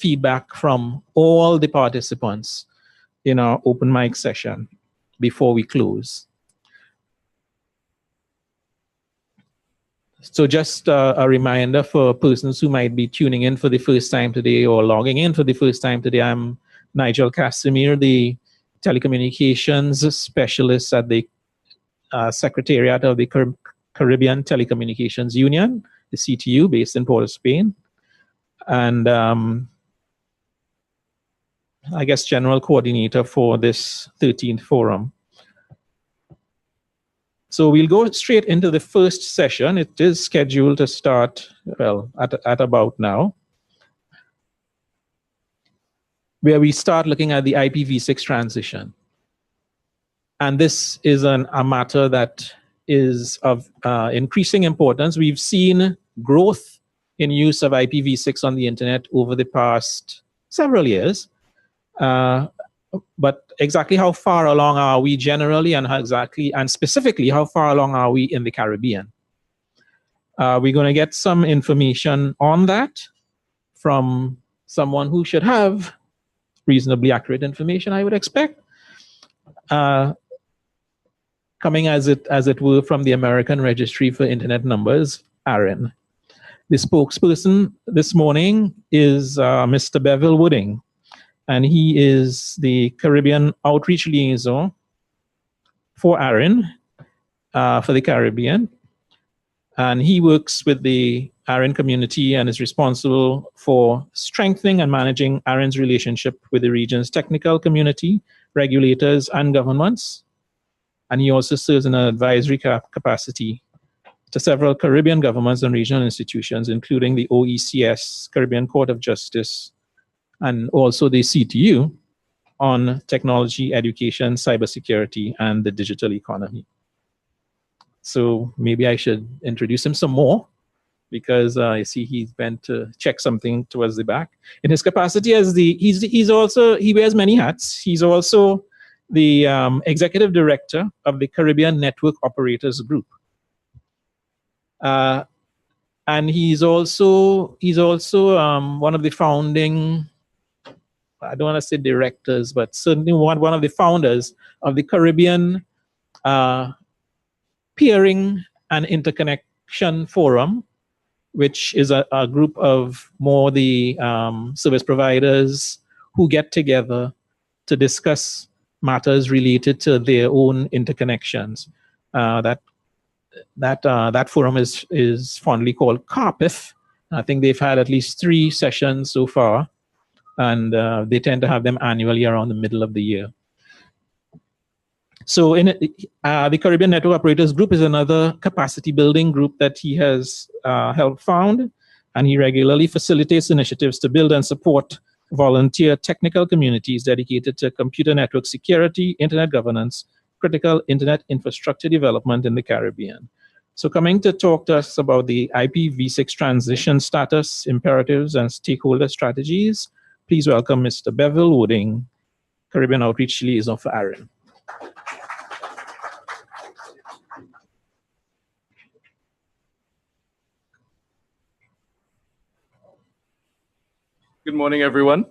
feedback from all the participants in our open mic session before we close. So just a reminder for persons who might be tuning in for the first time today or logging in for the first time today, I'm Nigel Cassimire, the telecommunications specialist at the Secretariat of the Caribbean Telecommunications Union, the CTU, based in Port of Spain. And I guess general coordinator for this 13th forum. So we'll go straight into the first session. It is scheduled to start, well, at about now, where we start looking at the IPv6 transition. And this is a matter that is of increasing importance. We've seen growth in use of IPv6 on the internet over the past several years. But exactly how far along are we generally, and specifically how far along are we in the Caribbean? We're going to get some information on that from someone who should have reasonably accurate information, I would expect. Coming as it were from the American Registry for Internet Numbers, ARIN. The spokesperson this morning is Mr. Bevil Wooding, and he is the Caribbean Outreach Liaison for ARIN, for the Caribbean. And he works with the ARIN community and is responsible for strengthening and managing ARIN's relationship with the region's technical community, regulators, and governments. And he also serves in an advisory capacity to several Caribbean governments and regional institutions, including the OECS, Caribbean Court of Justice, and also the CTU on technology, education, cybersecurity, and the digital economy. So maybe I should introduce him some more, because I see he's bent to check something towards the back. In his capacity as he wears many hats. He's also the executive director of the Caribbean Network Operators Group. And he's also one of the founding, I don't want to say directors, but certainly one of the founders of the Caribbean Peering and Interconnection Forum, which is a group of more the service providers who get together to discuss matters related to their own interconnections. That forum is fondly called CARPIF. I think they've had at least 3 sessions so far, and they tend to have them annually around the middle of the year. So the Caribbean Network Operators Group is another capacity building group that he has helped found, and he regularly facilitates initiatives to build and support volunteer technical communities dedicated to computer network security, internet governance, critical internet infrastructure development in the Caribbean. So coming to talk to us about the IPv6 transition status, imperatives, and stakeholder strategies, please welcome Mr. Bevil Wooding, Caribbean Outreach Liaison for ARIN. Good morning, everyone.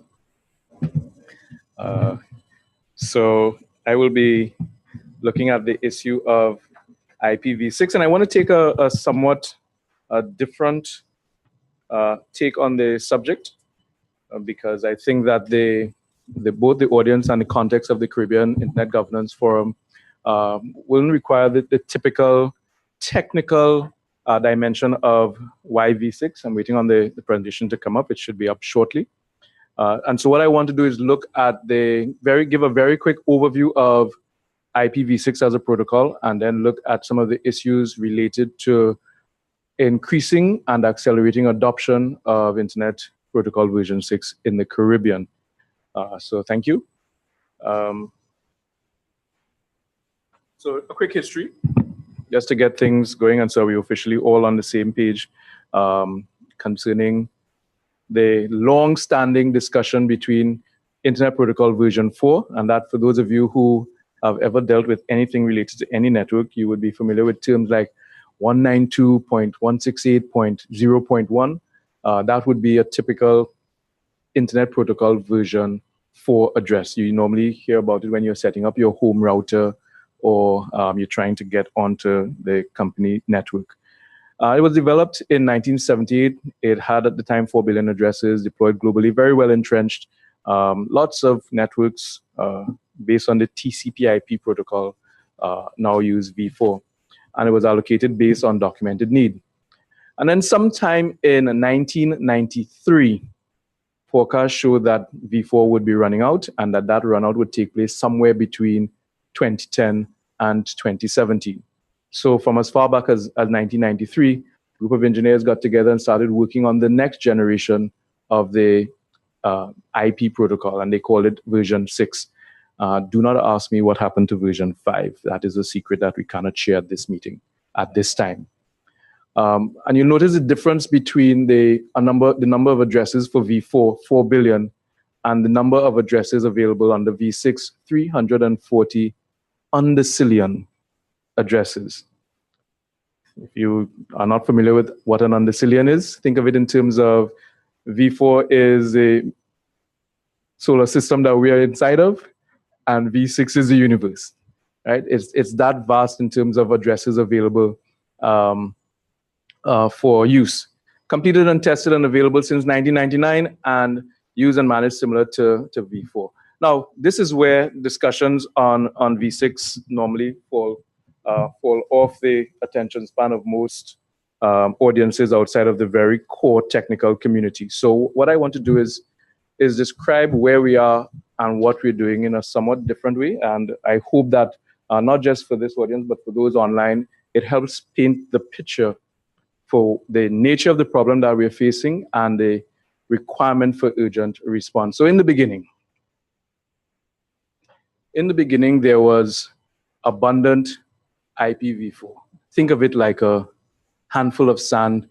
So I will be looking at the issue of IPv6, and I want to take a somewhat different take on the subject, because I think that both the audience and the context of the Caribbean Internet Governance Forum will require the typical technical dimension of YV6. I'm waiting on the presentation to come up. It should be up shortly. And so what I want to do is look at give a very quick overview of IPv6 as a protocol, and then look at some of the issues related to increasing and accelerating adoption of Internet Protocol version 6 in the Caribbean. So thank you. So a quick history, just to get things going, and so we're officially all on the same page concerning the long-standing discussion between Internet Protocol version 4, and that for those of you who have ever dealt with anything related to any network, you would be familiar with terms like 192.168.0.1. That would be a typical Internet Protocol version 4 address. You normally hear about it when you're setting up your home router or you're trying to get onto the company network. It was developed in 1978. It had at the time 4 billion addresses deployed globally, very well entrenched. Lots of networks based on the TCP/IP protocol now use v4, and it was allocated based on documented need. And then sometime in 1993, forecasts showed that v4 would be running out, and that run out would take place somewhere between 2010 and 2017. So from as far back as 1993, a group of engineers got together and started working on the next generation of the IP protocol, and they called it version 6. Do not ask me what happened to version 5. That is a secret that we cannot share at this meeting at this time. And you'll notice the difference between the number of addresses for v4, 4 billion, and the number of addresses available under v6, 340 undecillion addresses. If you are not familiar with what an undecillion is, think of it in terms of v4 is a solar system that we are inside of, and v6 is the universe, right? It's that vast in terms of addresses available for use. Completed and tested and available since 1999, and used and managed similar to v4. Now, this is where discussions on v6 normally fall off the attention span of most audiences outside of the very core technical community. So what I want to do is describe where we are and what we're doing in a somewhat different way. And I hope that not just for this audience, but for those online, it helps paint the picture for the nature of the problem that we're facing and the requirement for urgent response. So in the beginning, there was abundant IPv4. Think of it like a handful of sand,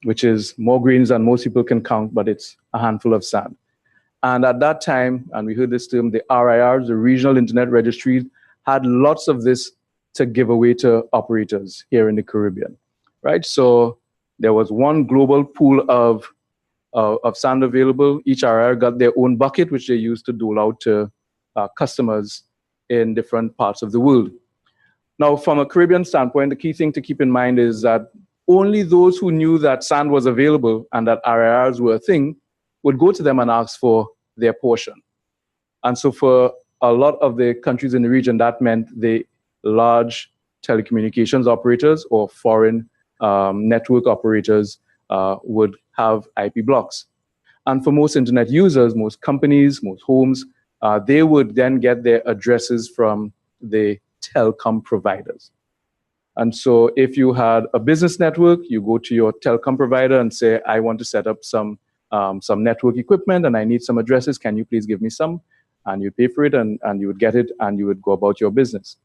which is more grains than most people can count, but it's a handful of sand. And at that time, and we heard this term, the RIRs, the regional internet registries, had lots of this to give away to operators here in the Caribbean, right? So there was one global pool of sand available. Each RIR got their own bucket, which they used to dole out to customers in different parts of the world. Now, from a Caribbean standpoint, the key thing to keep in mind is that only those who knew that sand was available and that RIRs were a thing would go to them and ask for their portion. And so for a lot of the countries in the region, that meant the large telecommunications operators or foreign network operators would have IP blocks. And for most internet users, most companies, most homes, they would then get their addresses from the telecom providers. And so if you had a business network, you go to your telecom provider and say, I want to set up some network equipment and I need some addresses. Can you please give me some? And you pay for it and you would get it and you would go about your business.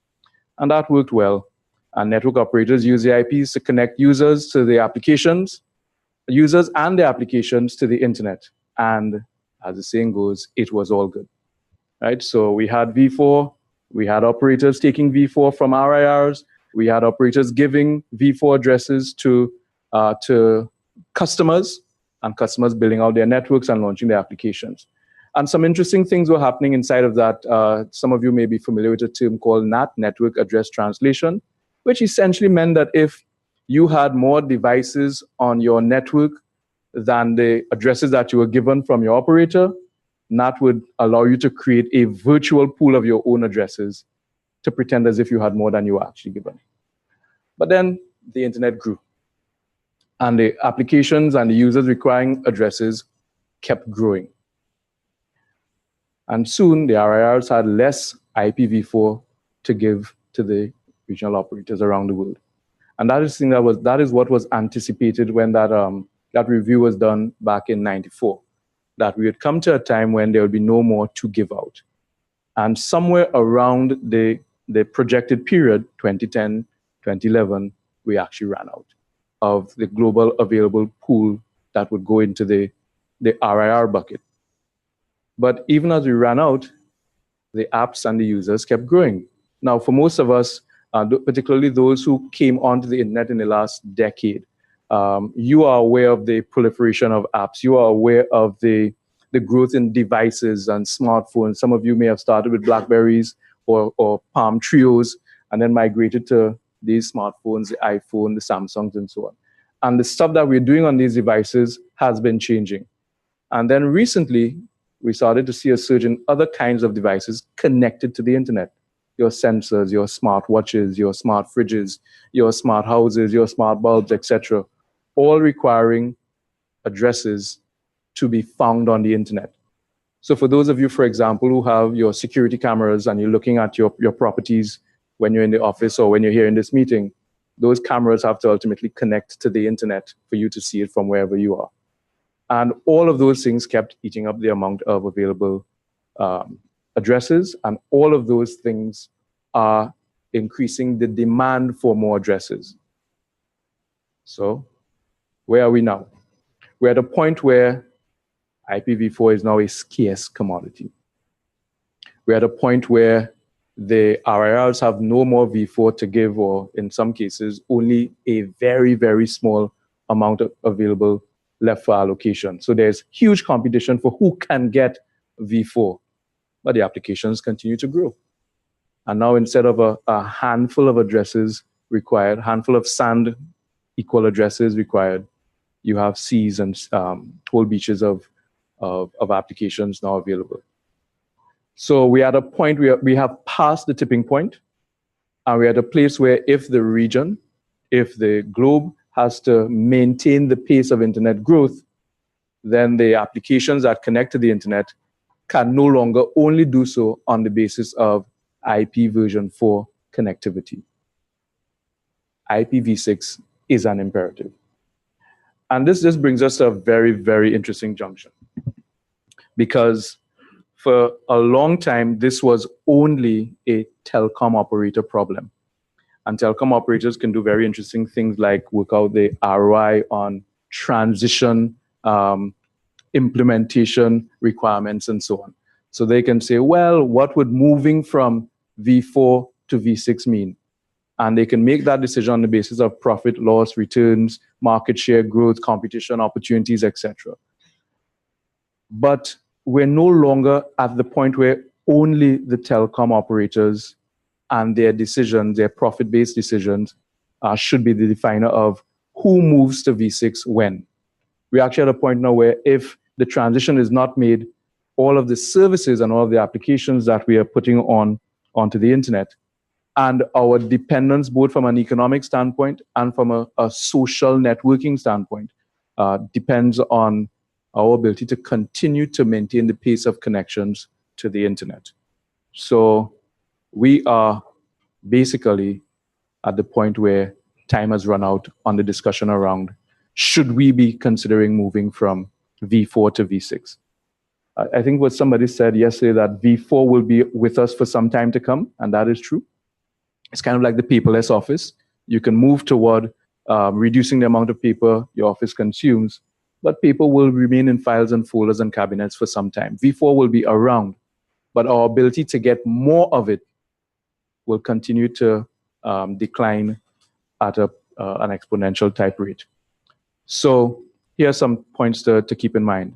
And that worked well. And network operators use the IPs to connect users to the applications, users and the applications to the internet. And as the saying goes, it was all good, right? So we had v4, we had operators taking v4 from RIRs, we had operators giving v4 addresses to customers, and customers building out their networks and launching their applications. And some interesting things were happening inside of that. Some of you may be familiar with a term called NAT, Network Address Translation, which essentially meant that if you had more devices on your network than the addresses that you were given from your operator, NAT would allow you to create a virtual pool of your own addresses to pretend as if you had more than you were actually given. But then the internet grew. And the applications and the users requiring addresses kept growing. And soon the RIRs had less IPv4 to give to the regional operators around the world. And that is what was anticipated when that review was done back in '94, that we would come to a time when there would be no more to give out. And somewhere around the projected period, 2010, 2011, we actually ran out of the global available pool that would go into the RIR bucket. But even as we ran out, the apps and the users kept growing. Now, for most of us, particularly those who came onto the internet in the last decade, you are aware of the proliferation of apps. You are aware of the the growth in devices and smartphones. Some of you may have started with Blackberries or Palm Trios and then migrated to these smartphones, the iPhone, the Samsungs, and so on. And the stuff that we're doing on these devices has been changing. And then recently, we started to see a surge in other kinds of devices connected to the internet. Your sensors, your smart watches, your smart fridges, your smart houses, your smart bulbs, etc., all requiring addresses to be found on the internet. So for those of you, for example, who have your security cameras and you're looking at your properties when you're in the office or when you're here in this meeting, those cameras have to ultimately connect to the internet for you to see it from wherever you are. And all of those things kept eating up the amount of available addresses, and all of those things are increasing the demand for more addresses. So where are we now? We're at a point where IPv4 is now a scarce commodity. We're at a point where the RIRs have no more V4 to give, or in some cases, only a very, very small amount of available left for allocation. So there's huge competition for who can get V4, but the applications continue to grow. And now instead of a handful of addresses required, handful of sand equal addresses required, you have seas and whole beaches of applications now available. So we're at a point where we have passed the tipping point, and we're at a place where if the region, if the globe has to maintain the pace of internet growth, then the applications that connect to the internet can no longer only do so on the basis of IP version 4 connectivity. IPv6 is an imperative. And this just brings us to a very, very interesting junction, because for a long time, this was only a telecom operator problem. And telecom operators can do very interesting things like work out the ROI on transition, implementation requirements, and so on. So they can say, well, what would moving from V4 to V6 mean? And they can make that decision on the basis of profit, loss, returns, market share, growth, competition, opportunities, etc. But we're no longer at the point where only the telecom operators and their decisions, their profit-based decisions, should be the definer of who moves to V6 when. We're actually at a point now where if the transition is not made, all of the services and all of the applications that we are putting onto the internet, and our dependence, both from an economic standpoint and from a social networking standpoint, depends on our ability to continue to maintain the pace of connections to the internet. So we are basically at the point where time has run out on the discussion around, should we be considering moving from V4 to V6? I think what somebody said yesterday, that V4 will be with us for some time to come, and that is true. It's kind of like the paperless office. You can move toward reducing the amount of paper your office consumes, but paper will remain in files and folders and cabinets for some time. V4 will be around, but our ability to get more of it will continue to decline at an exponential type rate. So here are some points to keep in mind.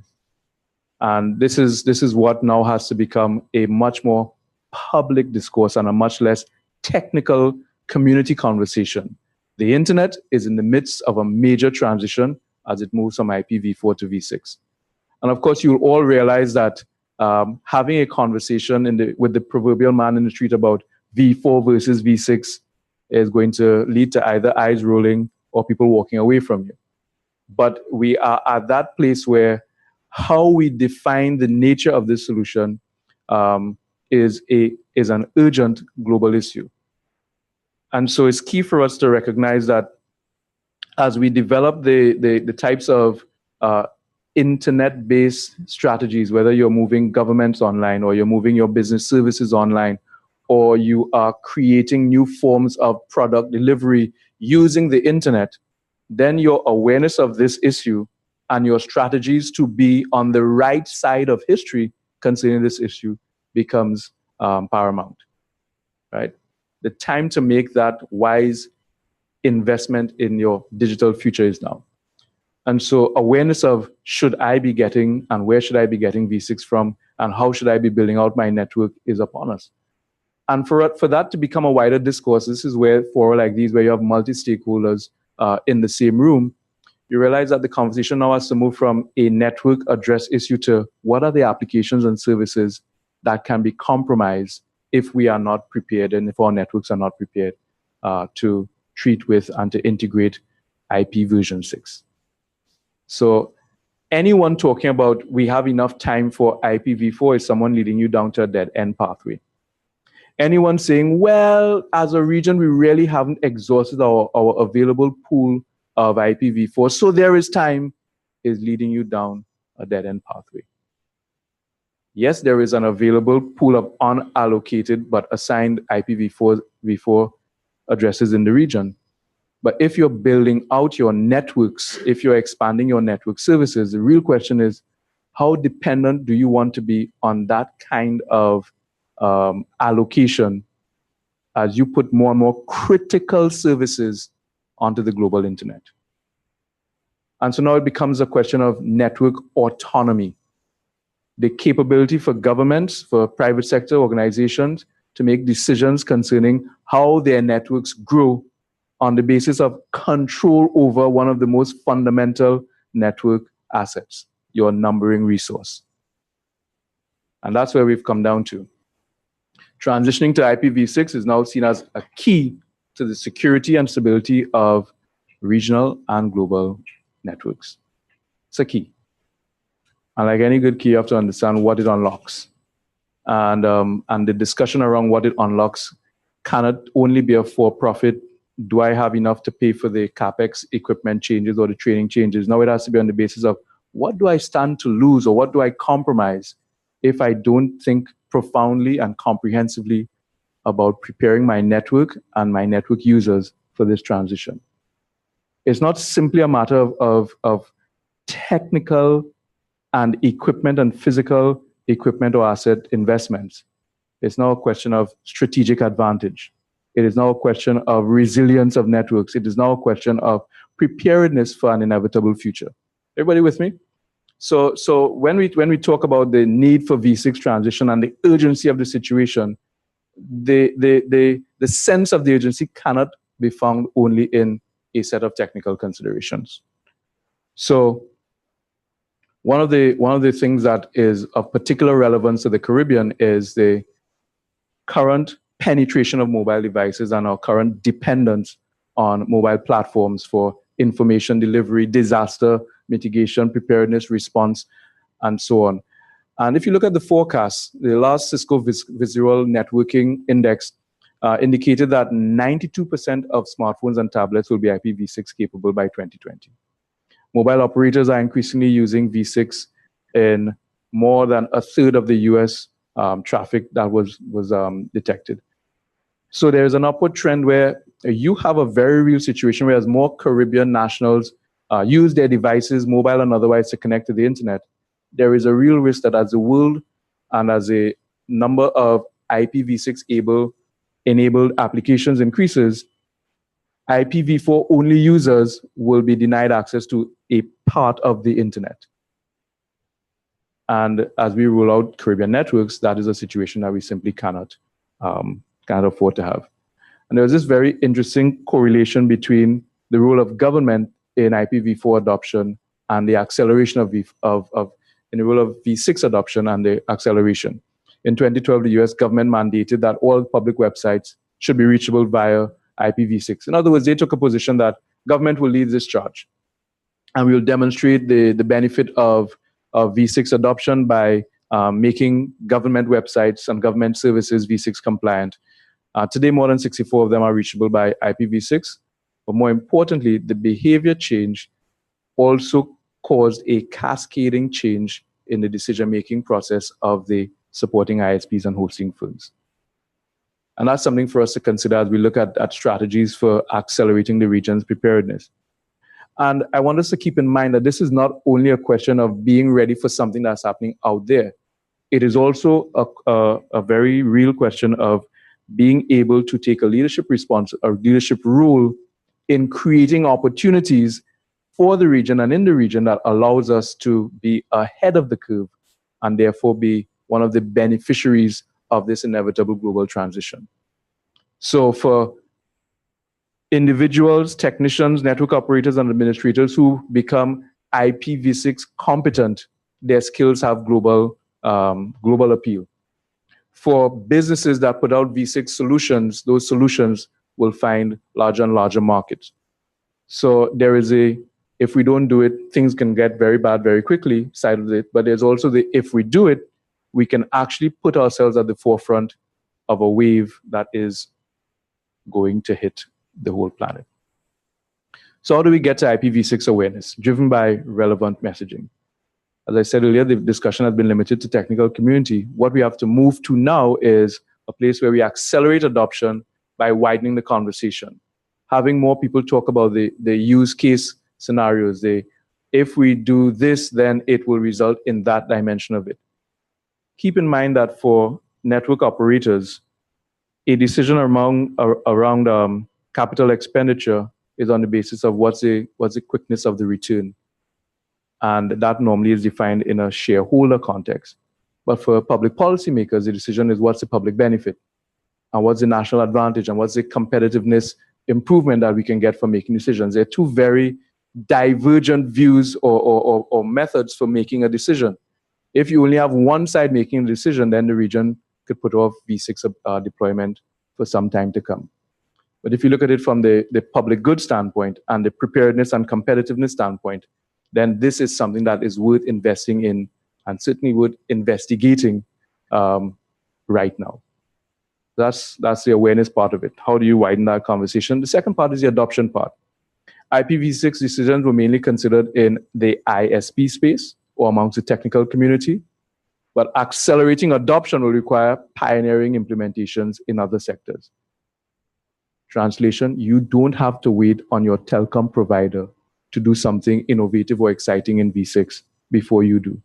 And this is what now has to become a much more public discourse and a much less technical community conversation. The internet is in the midst of a major transition as it moves from IPv4 to V6. And of course, you'll all realize that having a conversation with the proverbial man in the street about V4 versus V6 is going to lead to either eyes rolling or people walking away from you. But we are at that place where how we define the nature of this solution is an urgent global issue. And so it's key for us to recognize that as we develop the types of internet-based strategies, whether you're moving governments online or you're moving your business services online, or you are creating new forms of product delivery using the internet, then your awareness of this issue and your strategies to be on the right side of history concerning this issue becomes paramount, right? The time to make that wise investment in your digital future is now. And so awareness of should I be getting and where should I be getting V6 from and how should I be building out my network is upon us. And for that to become a wider discourse, this is where fora like these, where you have multi-stakeholders in the same room, you realize that the conversation now has to move from a network address issue to what are the applications and services that can be compromised if we are not prepared and if our networks are not prepared to treat with and to integrate IP version 6. So anyone talking about we have enough time for IPv4 is someone leading you down to a dead end pathway. Anyone saying, well, as a region, we really haven't exhausted our available pool of IPv4, so there is time, is leading you down a dead end pathway. Yes, there is an available pool of unallocated but assigned IPv4 addresses in the region. But if you're building out your networks, if you're expanding your network services, the real question is, how dependent do you want to be on that kind of allocation as you put more and more critical services onto the global internet? And so now it becomes a question of network autonomy, the capability for governments, for private sector organizations to make decisions concerning how their networks grow on the basis of control over one of the most fundamental network assets, your numbering resource. And that's where we've come down to. Transitioning to IPv6 is now seen as a key to the security and stability of regional and global networks. It's a key. And like any good key, you have to understand what it unlocks. And the discussion around what it unlocks cannot only be a for-profit, do I have enough to pay for the CapEx equipment changes or the training changes? Now it has to be on the basis of what do I stand to lose or what do I compromise if I don't think profoundly and comprehensively about preparing my network and my network users for this transition. It's not simply a matter of technical and equipment and physical equipment or asset investments. It's now a question of strategic advantage. It is now a question of resilience of networks. It is now a question of preparedness for an inevitable future. Everybody with me? So when we talk about the need for V6 transition and the urgency of the situation, the sense of the urgency cannot be found only in a set of technical considerations. So one of the things that is of particular relevance to the Caribbean is the current penetration of mobile devices and our current dependence on mobile platforms for information delivery, disaster mitigation, preparedness, response, and so on. And if you look at the forecast, the last Cisco Visual Networking Index indicated that 92% of smartphones and tablets will be IPv6 capable by 2020. Mobile operators are increasingly using V6 in more than a third of the US traffic that was detected. So there's an upward trend where you have a very real situation where as more Caribbean nationals use their devices, mobile and otherwise, to connect to the internet, there is a real risk that as the world and as a number of IPv6 enabled applications increases, IPv4 only users will be denied access to a part of the internet. And as we roll out Caribbean networks, that is a situation that we simply cannot afford to have. And there's this very interesting correlation between the role of government in IPv4 adoption and the acceleration in the role of V6 adoption and the acceleration. In 2012, the US government mandated that all public websites should be reachable via IPv6. In other words, they took a position that government will lead this charge. And we will demonstrate the benefit of V6 adoption by making government websites and government services V6 compliant. Today, more than 64 of them are reachable by IPv6. But more importantly, the behavior change also caused a cascading change in the decision-making process of the supporting ISPs and hosting firms. And that's something for us to consider as we look at strategies for accelerating the region's preparedness. And I want us to keep in mind that this is not only a question of being ready for something that's happening out there. It is also a very real question of being able to take a leadership response or leadership role in creating opportunities for the region and in the region that allows us to be ahead of the curve and therefore be one of the beneficiaries of this inevitable global transition. So for individuals, technicians, network operators, and administrators who become IPv6 competent, their skills have global appeal. For businesses that put out V6 solutions, those solutions will find larger and larger markets. So there is if we don't do it, things can get very bad very quickly side of it. But there's also if we do it, we can actually put ourselves at the forefront of a wave that is going to hit the whole planet. So how do we get to IPv6 awareness? Driven by relevant messaging. As I said earlier, the discussion has been limited to technical community. What we have to move to now is a place where we accelerate adoption by widening the conversation. Having more people talk about the use case scenarios. If we do this, then it will result in that dimension of it. Keep in mind that for network operators, a decision around capital expenditure is on the basis of what's the quickness of the return. And that normally is defined in a shareholder context. But for public policymakers, the decision is what's the public benefit and what's the national advantage and what's the competitiveness improvement that we can get from making decisions. They're two very divergent views or methods for making a decision. If you only have one side making a decision, then the region could put off V6 deployment for some time to come. But if you look at it from the public good standpoint and the preparedness and competitiveness standpoint, then this is something that is worth investing in and certainly worth investigating right now. That's the awareness part of it. How do you widen that conversation? The second part is the adoption part. IPv6 decisions were mainly considered in the ISP space or amongst the technical community, but accelerating adoption will require pioneering implementations in other sectors. Translation, you don't have to wait on your telecom provider to do something innovative or exciting in V6 before you do.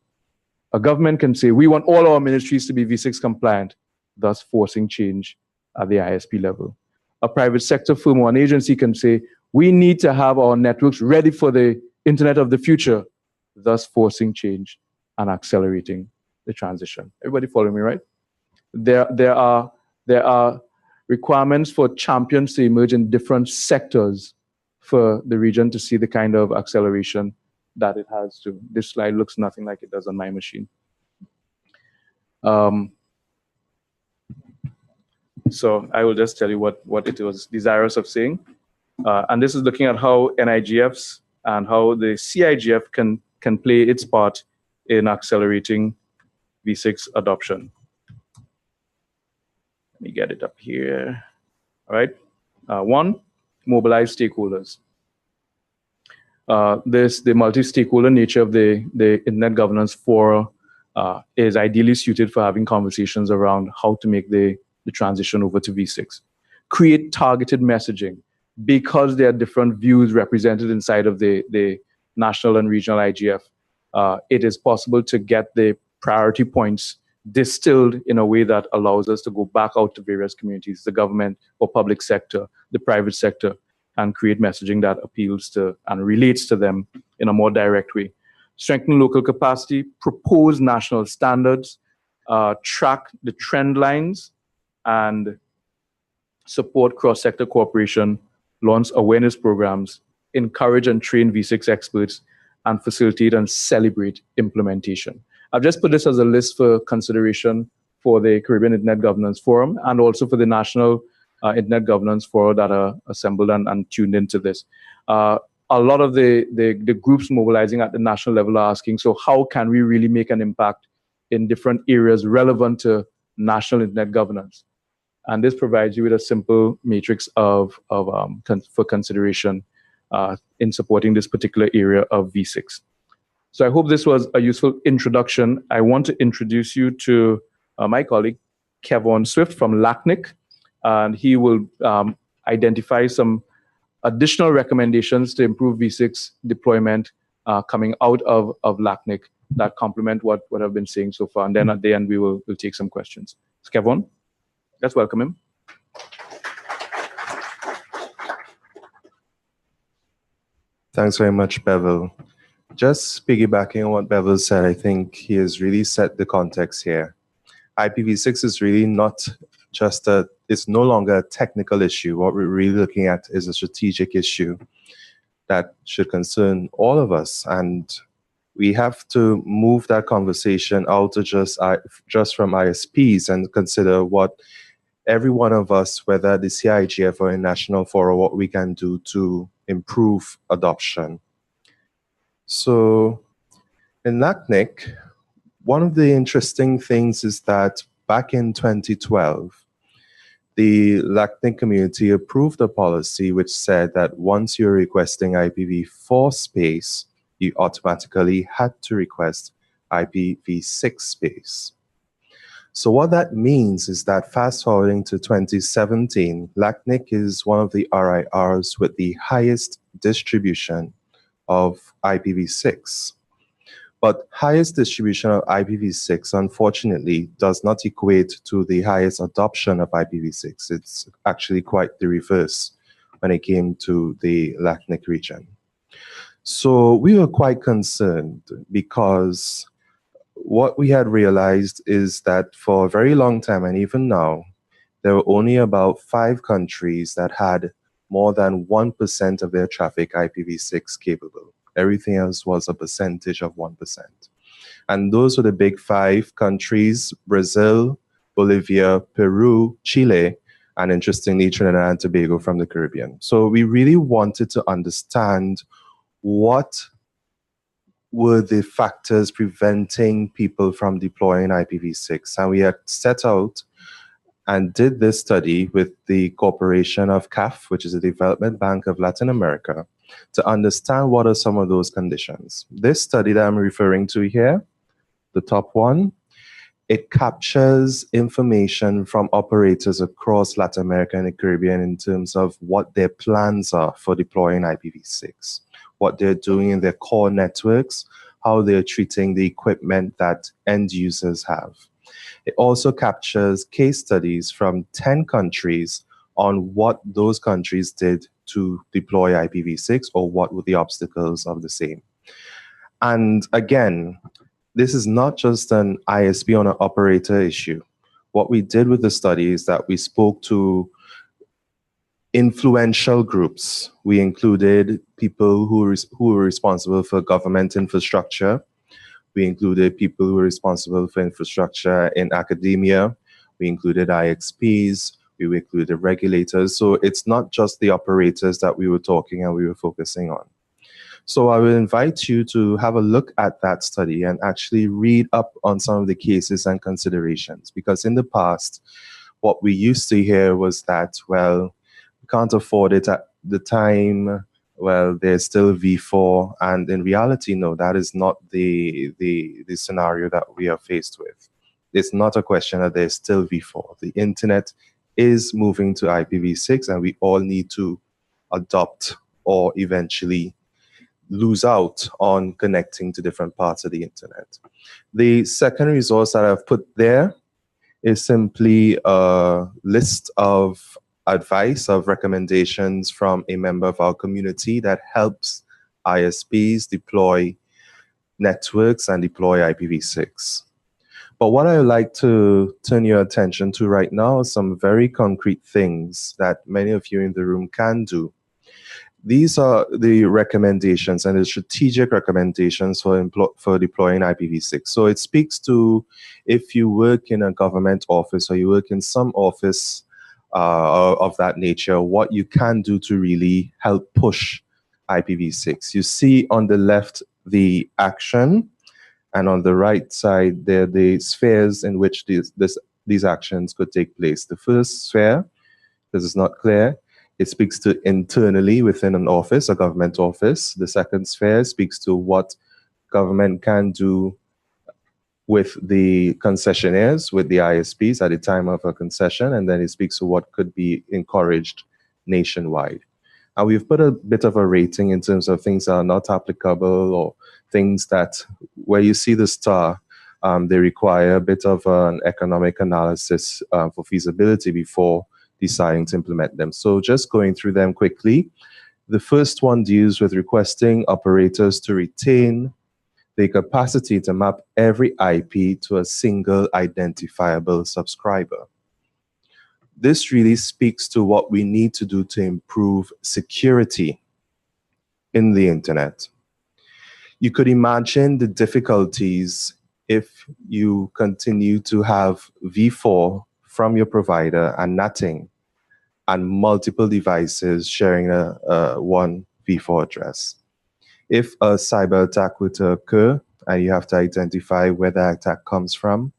A government can say, we want all our ministries to be V6 compliant, thus forcing change at the ISP level. A private sector firm or an agency can say, we need to have our networks ready for the internet of the future, thus forcing change and accelerating the transition. Everybody following me, right? There are requirements for champions to emerge in different sectors for the region to see the kind of acceleration that it has to. This slide looks nothing like it does on my machine. So I will just tell you what it was desirous of saying. And this is looking at how NIGFs and how the CIGF can play its part in accelerating V6 adoption. Let me get it up here. All right. One, mobilize stakeholders. The multi-stakeholder nature of the Internet Governance Forum is ideally suited for having conversations around how to make the transition over to V6. Create targeted messaging. Because there are different views represented inside of the national and regional IGF, it is possible to get the priority points distilled in a way that allows us to go back out to various communities, the government or public sector, the private sector, and create messaging that appeals to and relates to them in a more direct way. Strengthen local capacity, propose national standards, track the trend lines, and support cross-sector cooperation, launch awareness programs, encourage and train V6 experts, and facilitate and celebrate implementation. I've just put this as a list for consideration for the Caribbean Internet Governance Forum and also for the National Internet Governance Forum that are assembled and tuned into this. A lot of the groups mobilizing at the national level are asking, so how can we really make an impact in different areas relevant to national internet governance? And this provides you with a simple matrix for consideration in supporting this particular area of V6. So I hope this was a useful introduction. I want to introduce you to my colleague, Kevon Swift from LACNIC, and he will identify some additional recommendations to improve V6 deployment coming out of LACNIC that complement what I've been saying so far. And then at the end, we'll take some questions. So Kevon, let's welcome him. Thanks very much, Bevil. Just piggybacking on what Bevil said, I think he has really set the context here. IPv6 is really not just it's no longer a technical issue. What we're really looking at is a strategic issue that should concern all of us. And we have to move that conversation out to just from ISPs and consider what every one of us, whether the CIGF or in national forum, what we can do to improve adoption. So in LACNIC, one of the interesting things is that back in 2012, the LACNIC community approved a policy which said that once you're requesting IPv4 space, you automatically had to request IPv6 space. So what that means is that fast forwarding to 2017, LACNIC is one of the RIRs with the highest distribution of IPv6. But highest distribution of IPv6, unfortunately, does not equate to the highest adoption of IPv6. It's actually quite the reverse when it came to the LACNIC region. So we were quite concerned because what we had realized is that for a very long time, and even now, there were only about 5 countries that had more than 1% of their traffic IPv6 capable. Everything else was a percentage of 1%. And those were the big 5 countries: Brazil, Bolivia, Peru, Chile, and interestingly, Trinidad and Tobago from the Caribbean. So we really wanted to understand what were the factors preventing people from deploying IPv6. And we had set out and did this study with the Corporation of CAF, which is the Development Bank of Latin America, to understand what are some of those conditions. This study that I'm referring to here, the top one, it captures information from operators across Latin America and the Caribbean in terms of what their plans are for deploying IPv6, what they're doing in their core networks, how they're treating the equipment that end users have. It also captures case studies from 10 countries on what those countries did to deploy IPv6 or what were the obstacles of the same. And again, this is not just an ISP or an operator issue. What we did with the study is that we spoke to influential groups. We included people who were responsible for government infrastructure. We included people who were responsible for infrastructure in academia. We included IXPs. We included regulators. So it's not just the operators that we were talking and we were focusing on. So I will invite you to have a look at that study and actually read up on some of the cases and considerations. Because in the past, what we used to hear was that, well, we can't afford it at the time. Well, there's still V4, and in reality, no, that is not the scenario that we are faced with. It's not a question that there's still V4. The internet is moving to IPv6, and we all need to adopt or eventually lose out on connecting to different parts of the internet. The second resource that I've put there is simply a list of advice, of recommendations from a member of our community that helps ISPs deploy networks and deploy IPv6. But what I would like to turn your attention to right now are some very concrete things that many of you in the room can do. These are the recommendations and the strategic recommendations for deploying IPv6. So it speaks to if you work in a government office or you work in some office of that nature, what you can do to really help push IPv6. You see on the left the action, and on the right side there are the spheres in which these actions could take place. The first sphere, this is not clear, it speaks to internally within an office, a government office. The second sphere speaks to what government can do with the concessionaires, with the ISPs at the time of a concession, and then it speaks to what could be encouraged nationwide. And we've put a bit of a rating in terms of things that are not applicable or things that, where you see the star, they require a bit of an economic analysis for feasibility before deciding to implement them. So just going through them quickly. The first one deals with requesting operators to retain the capacity to map every IP to a single identifiable subscriber. This really speaks to what we need to do to improve security in the internet. You could imagine the difficulties if you continue to have v4 from your provider and nothing, and multiple devices sharing one v4 address. If a cyber attack were to occur and you have to identify where the attack comes from,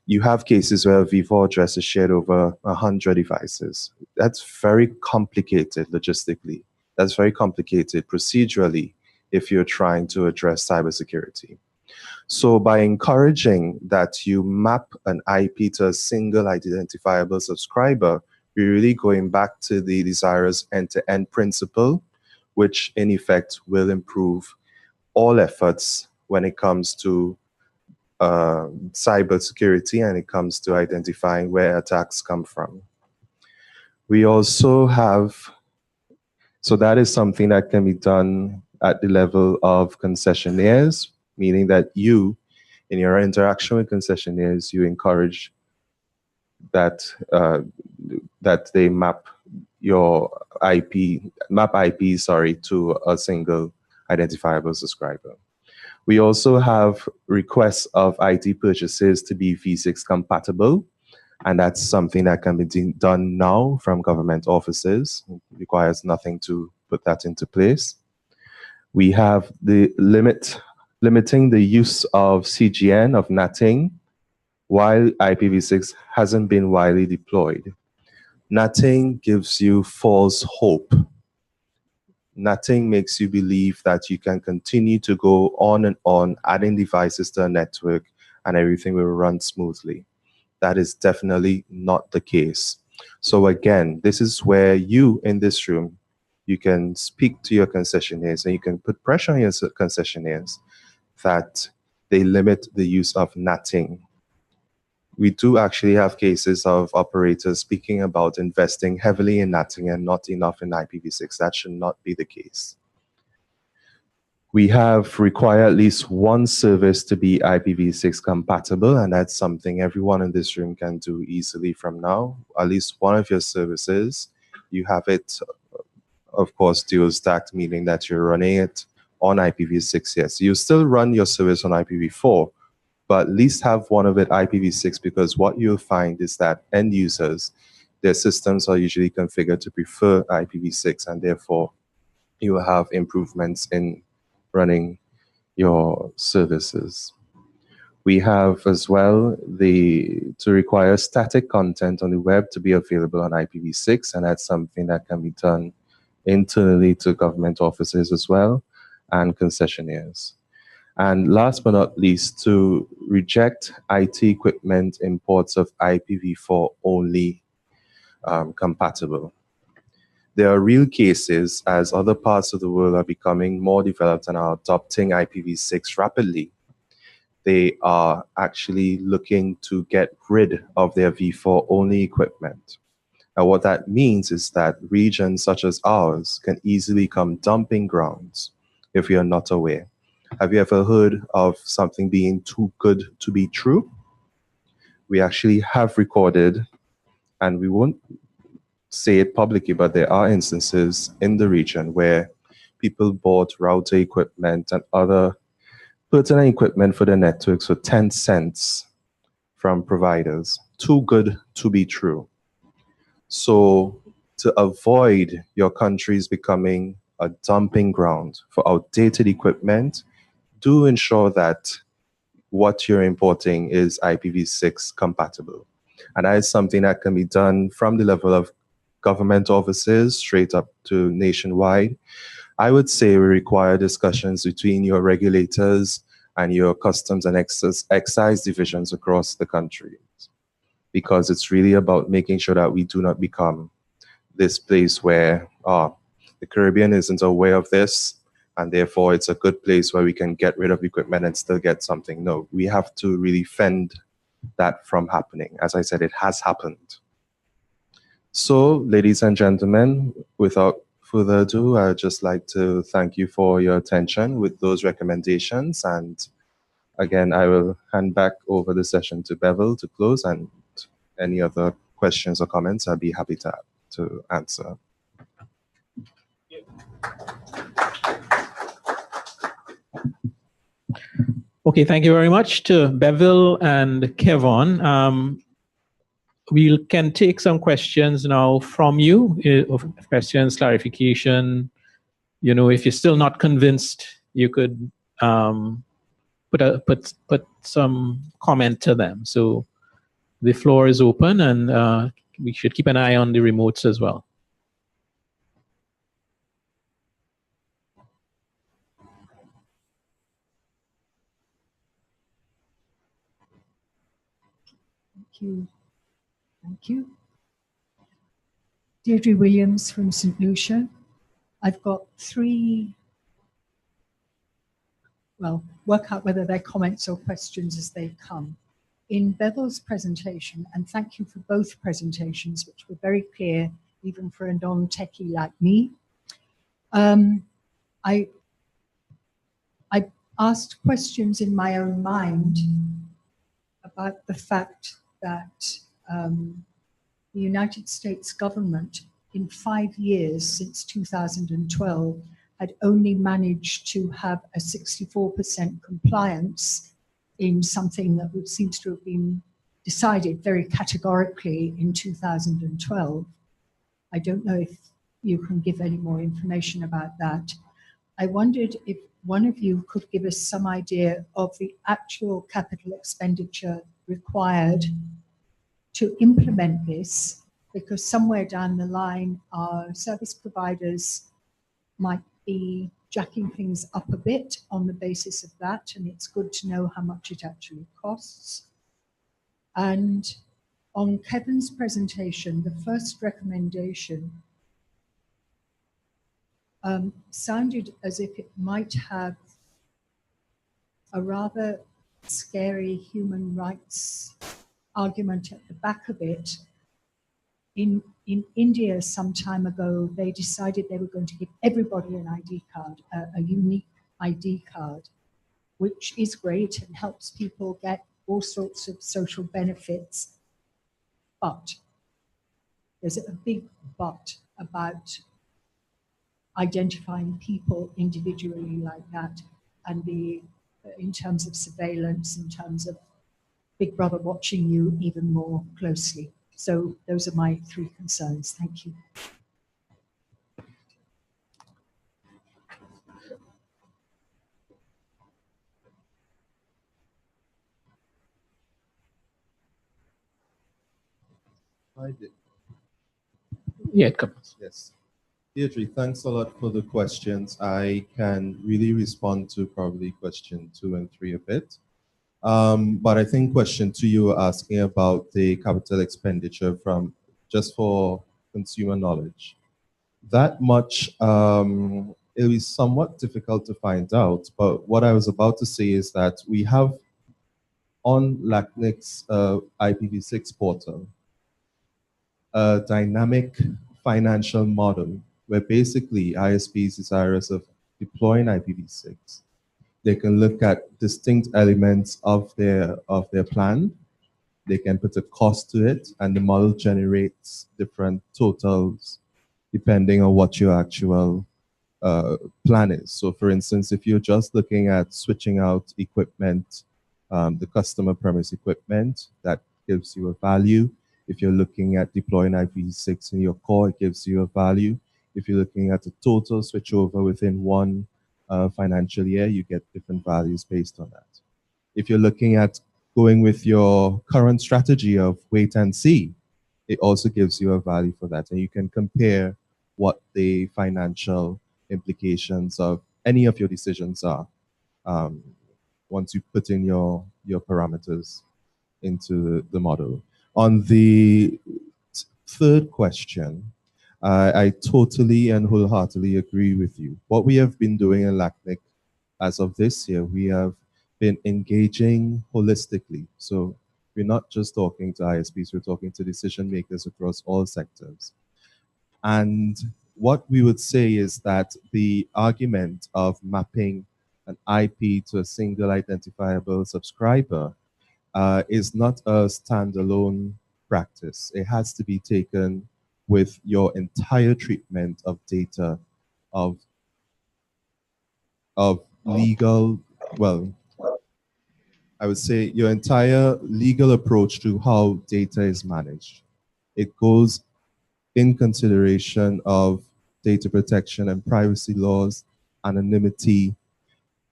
you have cases where a v4 address is shared over 100 devices. That's very complicated logistically. That's very complicated procedurally if you're trying to address cybersecurity. So by encouraging that you map an IP to a single identifiable subscriber, we're really going back to the desirous end-to-end principle, which in effect will improve all efforts when it comes to cybersecurity and it comes to identifying where attacks come from. We also have, so that is something that can be done at the level of concessionaires, meaning that you, in your interaction with concessionaires, you encourage that that they map your IP, to a single identifiable subscriber. We also have requests of IT purchases to be v6 compatible, and that's something that can be done now from government offices. It requires nothing to put that into place. We have the limiting the use of CGN, of NATing, while IPv6 hasn't been widely deployed. NATing gives you false hope. NATing makes you believe that you can continue to go on and on, adding devices to a network, and everything will run smoothly. That is definitely not the case. So again, this is where you in this room, you can speak to your concessionaires and you can put pressure on your concessionaires that they limit the use of NATing. We do actually have cases of operators speaking about investing heavily in NATing and not enough in IPv6. That should not be the case. We have required at least one service to be IPv6 compatible, and that's something everyone in this room can do easily from now. At least one of your services, you have it, of course, dual stacked, meaning that you're running it on IPv6, yes. You still run your service on IPv4, but at least have one of it IPv6, because what you'll find is that end users, their systems are usually configured to prefer IPv6, and therefore you will have improvements in running your services. We have as well to require static content on the web to be available on IPv6, and that's something that can be done internally to government offices as well and concessionaires. And last but not least, to reject IT equipment imports of IPv4 only compatible. There are real cases as other parts of the world are becoming more developed and are adopting IPv6 rapidly. They are actually looking to get rid of their v4 only equipment. And what that means is that regions such as ours can easily become dumping grounds if we are not aware. Have you ever heard of something being too good to be true? We actually have recorded, and we won't say it publicly, but there are instances in the region where people bought router equipment and other pertinent equipment for their networks for 10 cents from providers. Too good to be true. So to avoid your countries becoming a dumping ground for outdated equipment, do ensure that what you're importing is IPv6 compatible. And that is something that can be done from the level of government offices straight up to nationwide. I would say we require discussions between your regulators and your customs and excise divisions across the country, because it's really about making sure that we do not become this place where the Caribbean isn't aware of this, and therefore it's a good place where we can get rid of equipment and still get something. No, we have to really fend that from happening. As I said, it has happened. So, ladies and gentlemen, without further ado, I'd just like to thank you for your attention with those recommendations. And again, I will hand back over the session to Bevil to close, and any other questions or comments, I'd be happy to answer. Okay, thank you very much to Bevil and Kevon. We can take some questions now from you, questions, clarification. You know, if you're still not convinced, you could put some comment to them. So the floor is open, and we should keep an eye on the remotes as well. Thank you. Thank you. Deirdre Williams from St. Lucia. I've got three, well, work out whether they're comments or questions as they come. In Bevil's presentation, and thank you for both presentations, which were very clear, even for a non-techie like me. I asked questions in my own mind about the fact that the United States government in 5 years since 2012 had only managed to have a 64% compliance in something that seems to have been decided very categorically in 2012. I don't know if you can give any more information about that. I wondered if one of you could give us some idea of the actual capital expenditure required to implement this, because somewhere down the line, our service providers might be jacking things up a bit on the basis of that, and it's good to know how much it actually costs. And on Kevin's presentation, the first recommendation sounded as if it might have a rather scary human rights argument at the back of it. In India some time ago, they decided they were going to give everybody an ID card, a unique ID card, which is great and helps people get all sorts of social benefits. But there's a big but about identifying people individually like that, and in terms of surveillance, in terms of Big Brother watching you even more closely. So those are my three concerns. Thank you. I did. Yeah, it comes. Yes. Deirdre, thanks a lot for the questions. I can really respond to probably question 2 and 3 a bit. But I think question 2, you were asking about the capital expenditure from just for consumer knowledge. That much, it'll be somewhat difficult to find out, but what I was about to say is that we have on LACNIC's IPv6 portal a dynamic financial model where basically ISPs desirous of deploying IPv6, they can look at distinct elements of their plan. They can put a cost to it, and the model generates different totals depending on what your actual plan is. So for instance, if you're just looking at switching out equipment, the customer premise equipment, that gives you a value. If you're looking at deploying IPv6 in your core, it gives you a value. If you're looking at a total switchover within one financial year, you get different values based on that. If you're looking at going with your current strategy of wait and see, it also gives you a value for that. And you can compare what the financial implications of any of your decisions are once you put in your parameters into the model. On the third question, I totally and wholeheartedly agree with you. What we have been doing in LACNIC as of this year, we have been engaging holistically. So we're not just talking to ISPs, we're talking to decision makers across all sectors. And what we would say is that the argument of mapping an IP to a single identifiable subscriber is not a standalone practice. It has to be taken with your entire treatment of data, of legal, well, I would say your entire legal approach to how data is managed. It goes in consideration of data protection and privacy laws, anonymity,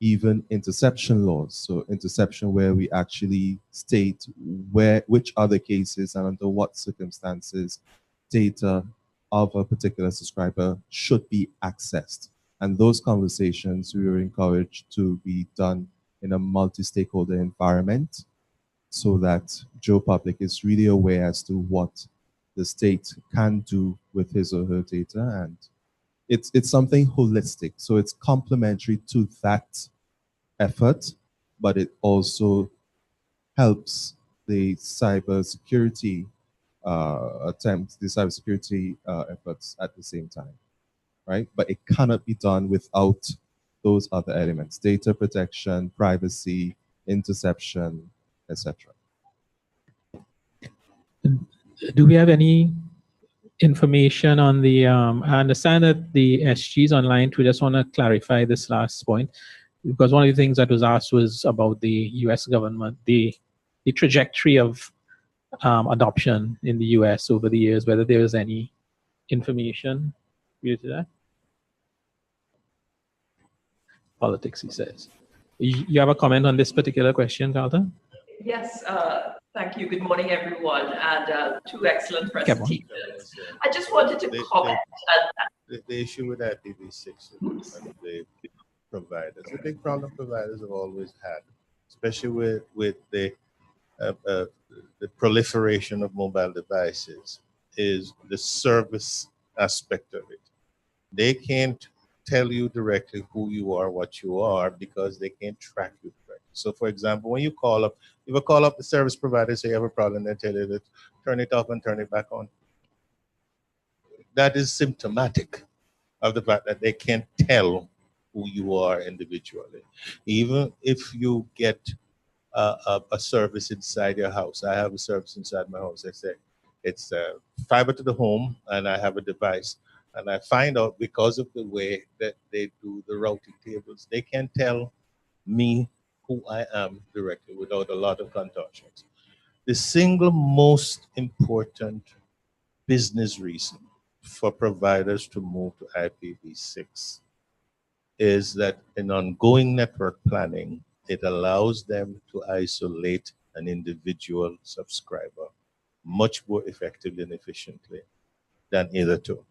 even interception laws. So interception where we actually state which other cases and under what circumstances data of a particular subscriber should be accessed. And those conversations we were encouraged to be done in a multi-stakeholder environment so that Joe Public is really aware as to what the state can do with his or her data. And it's something holistic. So it's complementary to that effort, but it also helps the cybersecurity efforts at the same time, right? But it cannot be done without those other elements: data protection, privacy, interception, etc. Do we have any information on the, I understand that the SG is online too. Just want to clarify this last point, because one of the things that was asked was about the US government, the trajectory of adoption in the US over the years, whether there was any information related to that. Politics, he says. You have a comment on this particular question, Carlton? Yes, thank you. Good morning, everyone, and two excellent presentations. I just wanted to comment. The issue with IPv6 and the providers, the big problem providers have always had, especially with the proliferation of mobile devices, is the service aspect of it. They can't tell you directly who you are, what you are, because they can't track you directly. So for example, when you call up, if you call up the service provider, say you have a problem, they tell you to turn it off and turn it back on. That is symptomatic of the fact that they can't tell who you are individually. Even if you get a service inside your house. I have a service inside my house. I say it's fiber to the home, and I have a device. And I find out, because of the way that they do the routing tables, they can tell me who I am directly without a lot of contortions. The single most important business reason for providers to move to IPv6 is that in ongoing network planning, it allows them to isolate an individual subscriber much more effectively and efficiently than either two.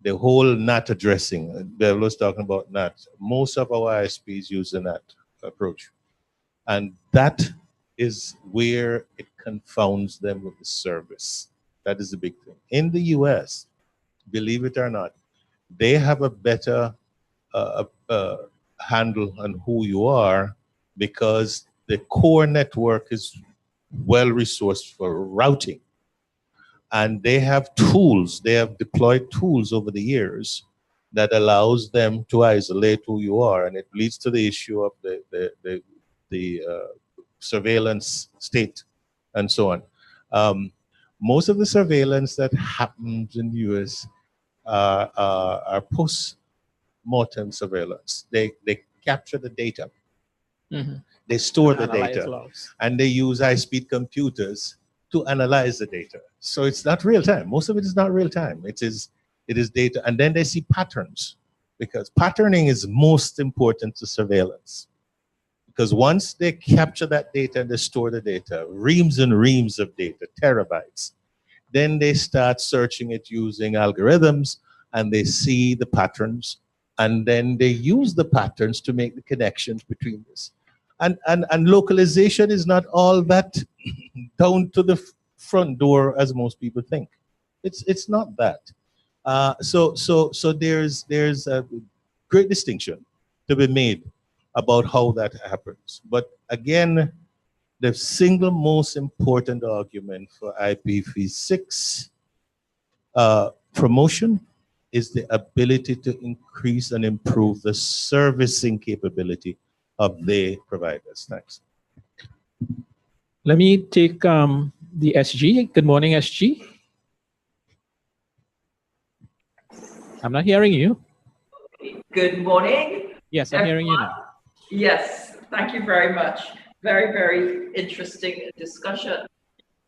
The whole NAT addressing, Bevil was talking about NAT. Most of our ISPs use the NAT approach. And that is where it confounds them with the service. That is the big thing. In the US, believe it or not, they have a better handle on who you are, because the core network is well resourced for routing. And they have tools, they have deployed tools over the years that allows them to isolate who you are. And it leads to the issue of the surveillance state and so on. Most of the surveillance that happens in the US are post-mortem surveillance. They capture the data. Mm-hmm. They store the data, and they use high-speed computers to analyze the data. So it's not real time. Most of it is not real time. It is data, and then they see patterns, because patterning is most important to surveillance. Because once they capture that data and they store the data, reams and reams of data, terabytes, then they start searching it using algorithms, and they see the patterns, and then they use the patterns to make the connections between this. And localization is not all that down to the front door as most people think. It's not that. So there's a great distinction to be made about how that happens. But again, the single most important argument for IPv6 promotion is the ability to increase and improve the servicing capability of the providers. Thanks. Let me take the SG. Good morning, SG. I'm not hearing you. Good morning. Yes, I'm hearing you now. Yes, thank you very much. Very, very interesting discussion.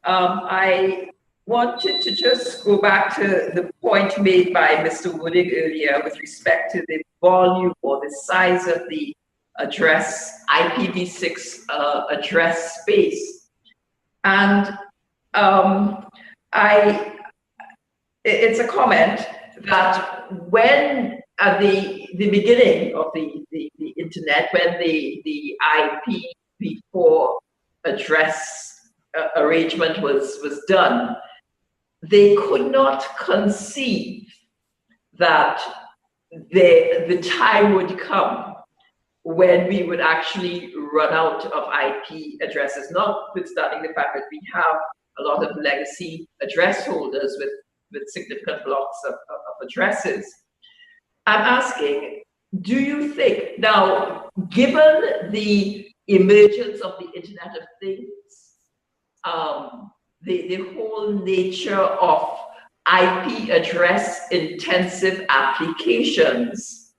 I wanted to just go back to the point made by Mr. Wooding earlier with respect to the volume or the size of the address, IPv6 address space. And it's a comment that when at the beginning of the internet, when the IPv4 address arrangement was done, they could not conceive that the time would come when we would actually run out of IP addresses, notwithstanding the fact that we have a lot of legacy address holders with significant blocks of addresses. I'm asking, do you think, now, given the emergence of the Internet of Things, the whole nature of IP address intensive applications,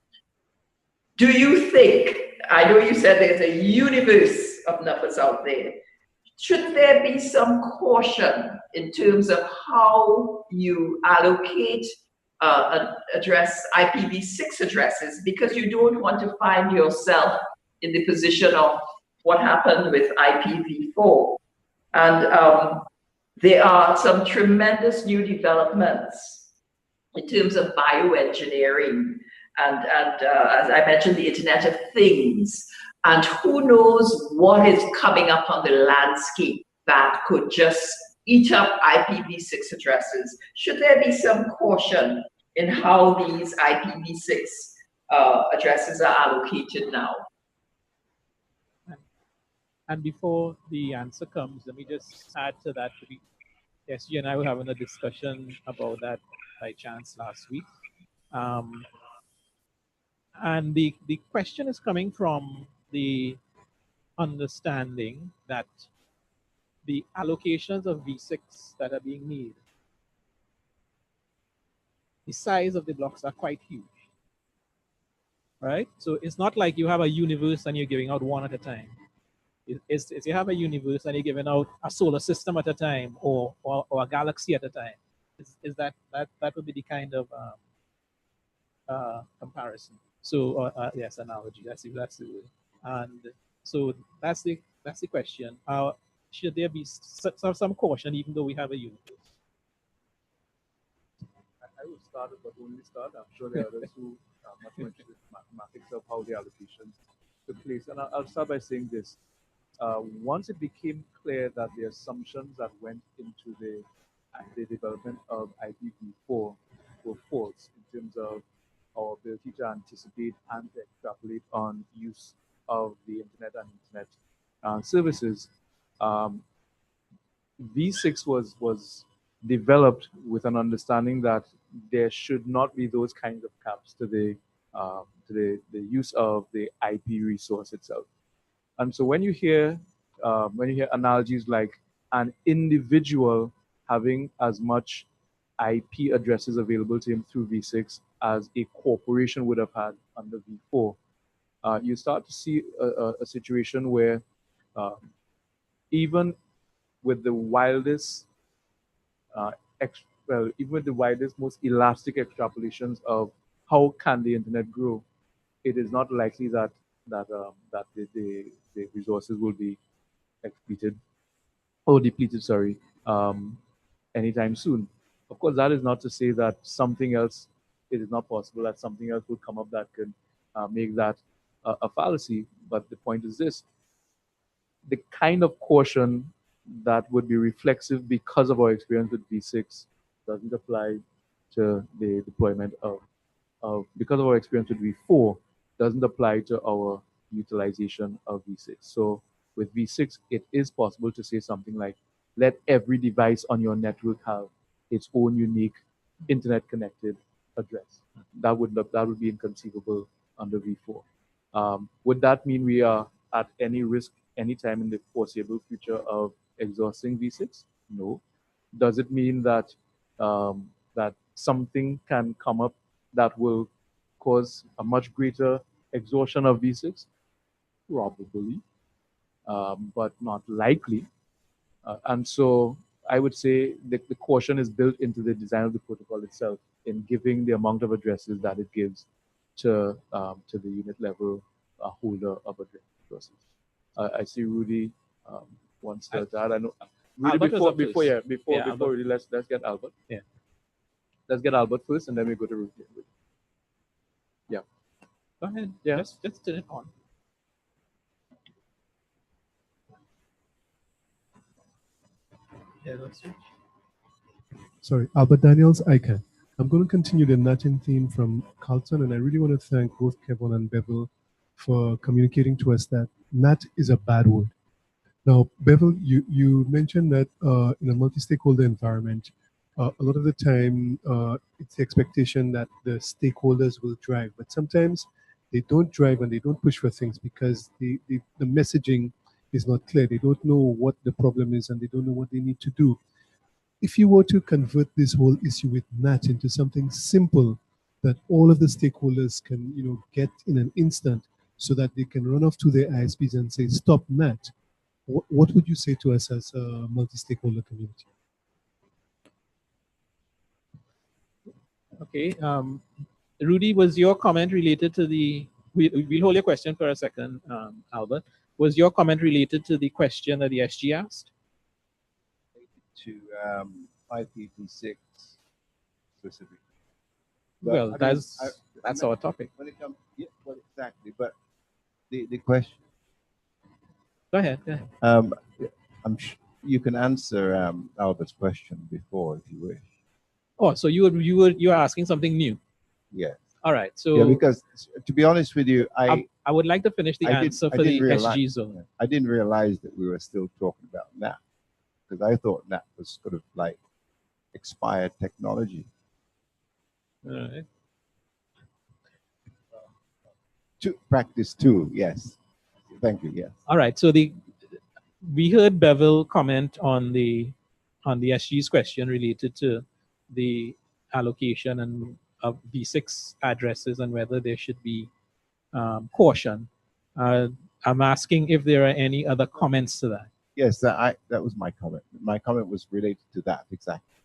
do you think, I know you said there's a universe of numbers out there, should there be some caution in terms of how you allocate address IPv6 addresses, because you don't want to find yourself in the position of what happened with IPv4. And there are some tremendous new developments in terms of bioengineering and as I mentioned, the Internet of Things. And who knows what is coming up on the landscape that could just eat up IPv6 addresses. Should there be some caution in how these IPv6 addresses are allocated now? And before the answer comes, let me just add to that. SG and I were having a discussion about that by chance last week. And the question is coming from the understanding that the allocations of V6 that are being made, the size of the blocks are quite huge, right? So it's not like you have a universe and you're giving out one at a time. It's you have a universe and you're giving out a solar system at a time or a galaxy at a time. Is that would be the kind of comparison. So yes, analogy. That's the word. And so that's the question. Should there be some caution, even though we have a universe? I will start, but only start. I'm sure there are others who are much more interested in mathematics of how the allocations took place. And I'll start by saying this. Once it became clear that the assumptions that went into the development of IPv4 were false in terms of our ability to anticipate and to extrapolate on use of the internet and internet services, V6 was developed with an understanding that there should not be those kinds of caps to the use of the IP resource itself. And so when you hear analogies like an individual having as much IP addresses available to him through V6 as a corporation would have had under V4, you start to see a situation where even with the wildest, most elastic extrapolations of how can the internet grow, it is not likely that the resources will be depleted, anytime soon. Of course, that is not to say that something else, it is not possible that something else would come up that could make that a fallacy. But the point is this: the kind of caution that would be reflexive because of our experience with V6 doesn't apply to the deployment of because of our experience with V4 doesn't apply to our utilization of V6. So with V6, it is possible to say something like, let every device on your network have its own unique internet connected address. That would be inconceivable under V4. Would that mean we are at any risk anytime in the foreseeable future of exhausting V6? No. Does it mean that that something can come up that will cause a much greater exhaustion of V6? Probably, but not likely. And so I would say the caution is built into the design of the protocol itself in giving the amount of addresses that it gives to the unit level holder of addresses. I see Rudy wants to add. I know Rudy, before Rudy, let's get Albert. Yeah. Let's get Albert first, and then we go to Rudy. Yeah. Go ahead. Yeah. Just turn it on. Yeah, that's it. Sorry, Albert Daniels, ICANN. I'm going to continue the nudging theme from Carlton, and I really want to thank both Kevin and Bevil for communicating to us that NAT is a bad word. Now, Bevil, you mentioned that in a multi-stakeholder environment, a lot of the time it's the expectation that the stakeholders will drive, but sometimes they don't drive and they don't push for things because the messaging is not clear. They don't know what the problem is and they don't know what they need to do. If you were to convert this whole issue with NAT into something simple that all of the stakeholders can, get in an instant so that they can run off to their ISPs and say, stop NAT, what would you say to us as a multi-stakeholder community? Okay. Rudy, was your comment related to the, we'll hold your question for a second, Albert. Was your comment related to the question that the SG asked? To IPv6 specifically. But Well, that's our topic. When it comes, yeah, well, exactly. But the question. Go ahead. Go ahead. You can answer Albert's question before if you wish. Oh, so you're asking something new? Yeah. All right. So yeah, because to be honest with you, I would like to finish the answer for the SG zone. I didn't realize that we were still talking about NAT, because I thought NAT was sort of like expired technology. All right. To practice too, yes. Thank you. Yes. All right. So we heard Bevil comment on the SG's question related to the allocation and of V6 addresses and whether there should be caution. I'm asking if there are any other comments to that. Yes, that was my comment. My comment was related to that exactly.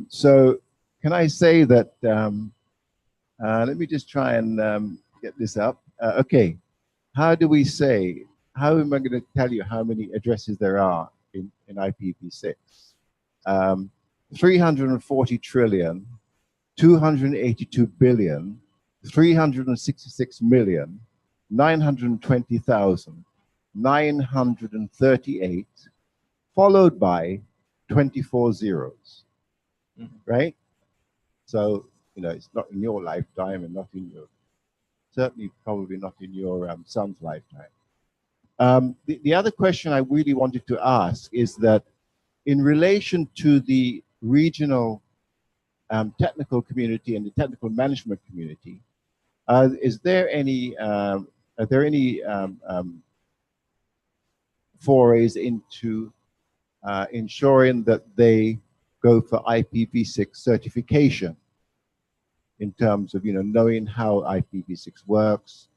So can I say that? Let me just try and get this up. Okay, how do we say? How am I going to tell you how many addresses there are in IPv6? 340 trillion, 282 billion, 366 million, 920,000, 938, followed by 24 zeros, right? So, it's not in your lifetime and not in your, certainly probably not in your son's lifetime. The other question I really wanted to ask is that in relation to the regional technical community and the technical management community, is there any, are there any forays into ensuring that they go for IPv6 certification in terms of, knowing how IPv6 works,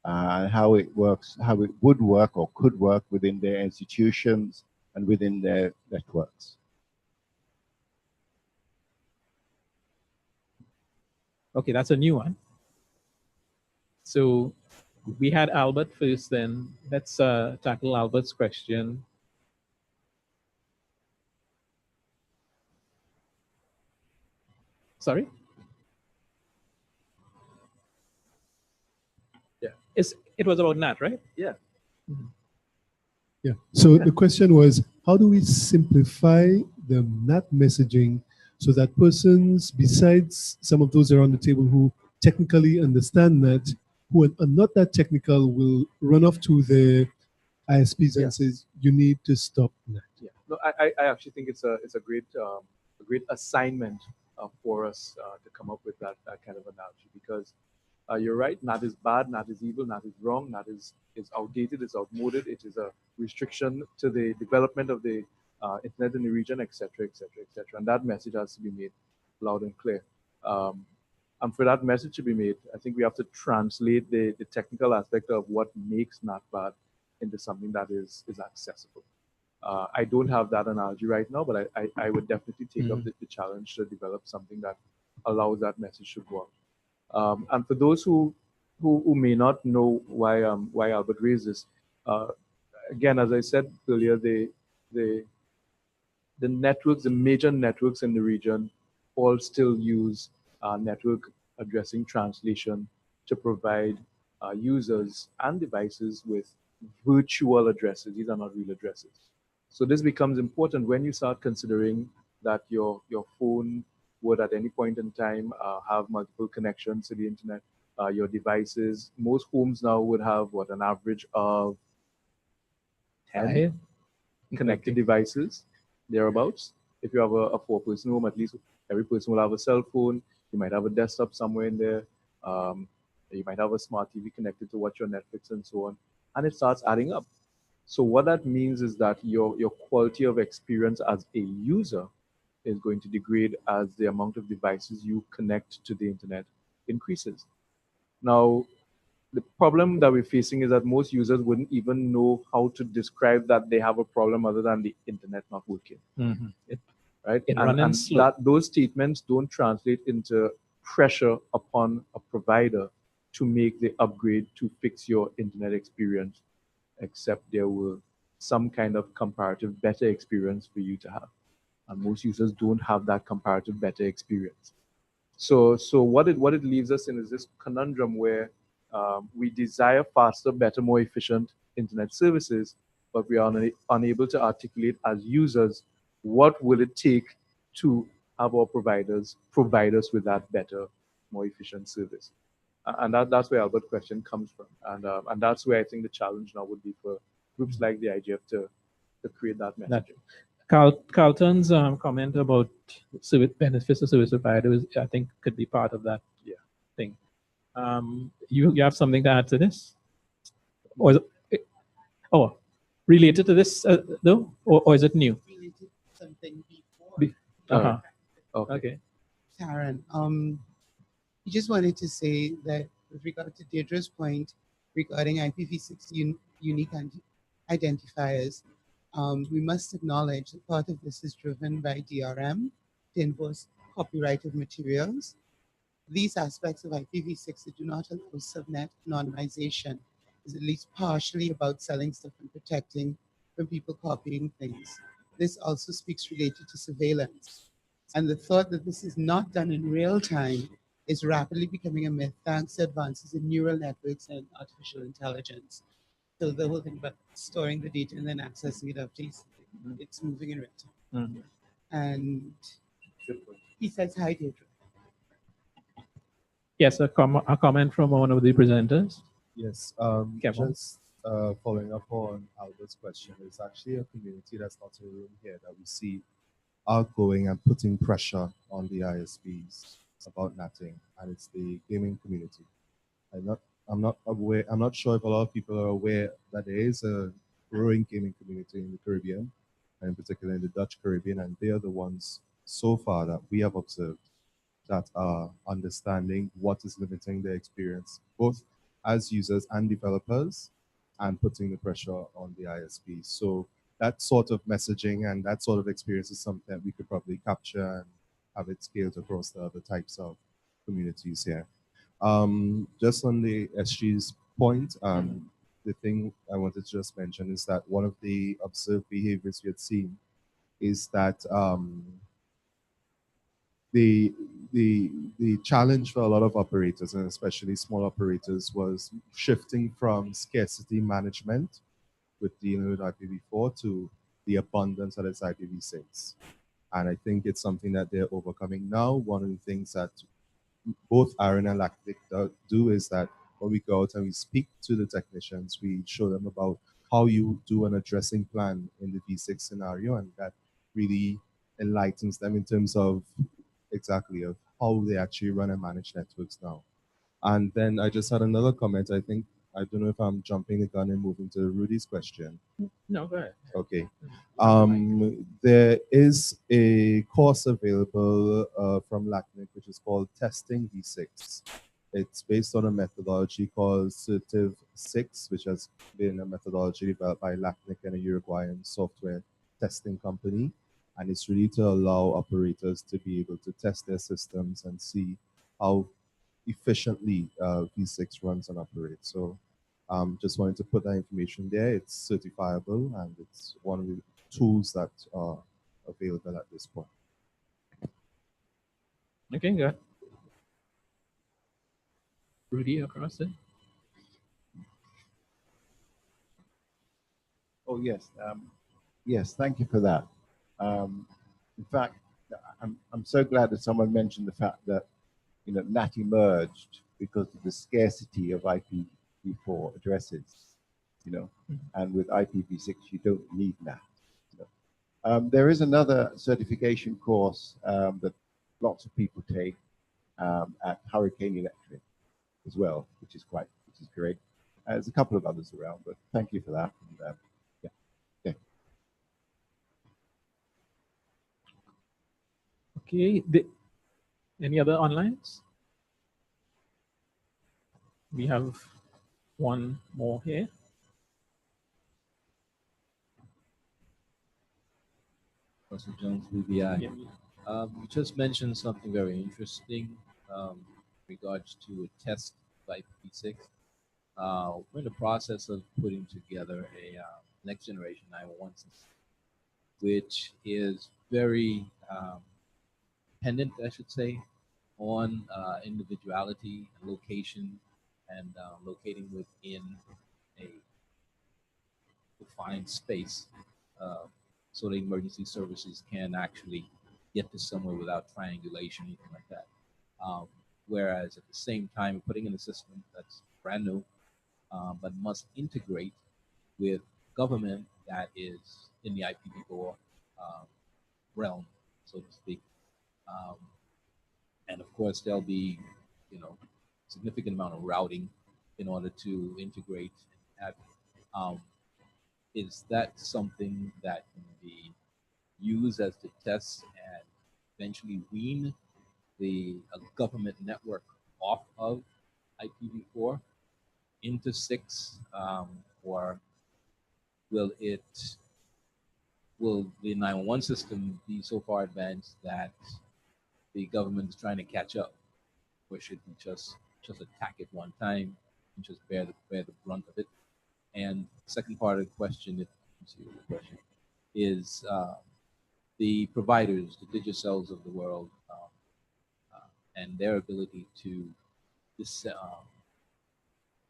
how it works, how it would work or could work within their institutions and within their networks? Okay, that's a new one. So we had Albert first, then let's tackle Albert's question. Sorry? Yeah, it was about NAT, right? Yeah. Mm-hmm. Yeah, so the question was, how do we simplify the NAT messaging so that persons, besides some of those around the table who technically understand NAT, who are not that technical, will run off to the ISPs and says, you need to stop NAT? Yeah. No, I actually think it's a great assignment for us to come up with that kind of analogy, because you're right, NAT is bad, NAT is evil, NAT is wrong, NAT is outdated, it's outmoded, it is a restriction to the development of the internet in the region, etc., etc., etc. And that message has to be made loud and clear. And for that message to be made, I think we have to translate the technical aspect of what makes NAT bad into something that is accessible. I don't have that analogy right now, but I would definitely take up the challenge to develop something that allows that message to go out. And for those who may not know why Albert raised this, again, as I said earlier, the networks, the major networks in the region, all still use network addressing translation to provide users and devices with virtual addresses. These are not real addresses. So this becomes important when you start considering that your phone would at any point in time have multiple connections to the internet. Your devices, most homes now would have what, an average of 10 connected devices, thereabouts. If you have a four-person home, at least every person will have a cell phone. You might have a desktop somewhere in there. You might have a smart TV connected to watch your Netflix and so on. And it starts adding up. So what that means is that your quality of experience as a user is going to degrade as the amount of devices you connect to the internet increases. Now, the problem that we're facing is that most users wouldn't even know how to describe that they have a problem other than the internet not working. Right? And that those statements don't translate into pressure upon a provider to make the upgrade to fix your internet experience, except there were some kind of comparative better experience for you to have. And most users don't have that comparative better experience. So what it leaves us in is this conundrum where we desire faster, better, more efficient internet services, but we are unable to articulate as users what will it take to have our providers provide us with that better, more efficient service. And that's where Albert's question comes from. And that's where I think the challenge now would be for groups like the IGF to create that messaging. Carlton's comment about benefits of service providers, I think, could be part of that thing. You have something to add to this? Or is it, related to this though? Or is it new? Related to something before. Okay. Karen, I just wanted to say that with regard to Deirdre's point regarding IPv6 unique identifiers, we must acknowledge that part of this is driven by DRM to enforce copyrighted materials. These aspects of IPv6 that do not allow subnet anonymization is at least partially about selling stuff and protecting from people copying things. This also speaks related to surveillance. And the thought that this is not done in real time is rapidly becoming a myth thanks to advances in neural networks and artificial intelligence. So the whole thing about storing the data and then accessing it after it's moving in real time. And he says, hi, Deirdre. Yes, a comment from one of the presenters. Yes, just following up on Albert's question, there's actually a community that's not in the room here that we see outgoing and putting pressure on the ISPs about NATing, and it's the gaming community. I'm not sure if a lot of people are aware that there is a growing gaming community in the Caribbean, and in particular in the Dutch Caribbean, and they are the ones so far that we have observed that are understanding what is limiting their experience, both as users and developers, and putting the pressure on the ISPs. So that sort of messaging and that sort of experience is something that we could probably capture and have it scaled across the other types of communities here. Just on the SG's point, the thing I wanted to just mention is that one of the observed behaviors we had seen is that the challenge for a lot of operators, and especially small operators, was shifting from scarcity management with dealing with IPv4 to the abundance that is IPv6. And I think it's something that they're overcoming now. One of the things that both ARIN and Lactic do is that when we go out and we speak to the technicians, we show them about how you do an addressing plan in the V6 scenario, and that really enlightens them in terms of exactly of how they actually run and manage networks now. And then I just had another comment. I think, I don't know if I'm jumping the gun and moving to Rudy's question. No, go ahead. Okay. There is a course available from LACNIC, which is called Testing V6. It's based on a methodology called Certiv 6, which has been a methodology developed by LACNIC and a Uruguayan software testing company. And it's really to allow operators to be able to test their systems and see how efficiently V6 runs and operates. So just wanted to put that information there. It's certifiable and it's one of the tools that are available at this point. Okay, good. Rudy across it. Oh, yes. Yes, thank you for that. In fact, I'm so glad that someone mentioned the fact that, you know, NAT emerged because of the scarcity of IPv4 addresses, you know, and with IPv6, you don't need NAT. You know. There is another certification course that lots of people take at Hurricane Electric as well, which is great. There's a couple of others around, but thank you for that. And, yeah. Okay, any other onlines? We have one more here. Russell Jones, BBI. You just mentioned something very interesting in regards to a test of IPv6. We're in the process of putting together a next generation 911 system, which is very dependent, I should say, on individuality and location and locating within a defined space so the emergency services can actually get to somewhere without triangulation, anything like that. Whereas at the same time, putting in a system that's brand new, but must integrate with government that is in the IPv4 realm, so to speak. And of course, there'll be, you know, significant amount of routing in order to integrate and have. Is that something that can be used as the test and eventually wean the government network off of IPv4 into 6, or will the 911 system be so far advanced that the government is trying to catch up, or should we just attack it one time and just bear the brunt of it? And second part of the question, is the providers, the Digicells of the world, and their ability to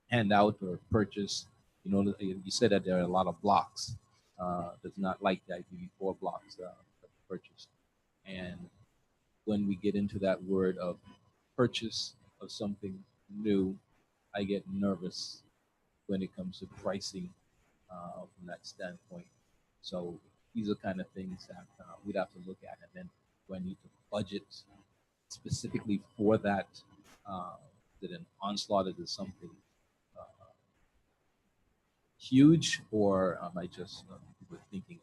hand out or purchase. You know, you said that there are a lot of blocks. That's not like the IPv4 blocks that purchased. And when we get into that word of purchase of something new, I get nervous when it comes to pricing from that standpoint. So these are kind of things that we'd have to look at. And then do I need to budget specifically for that? That an onslaught is something huge, or am I just thinking?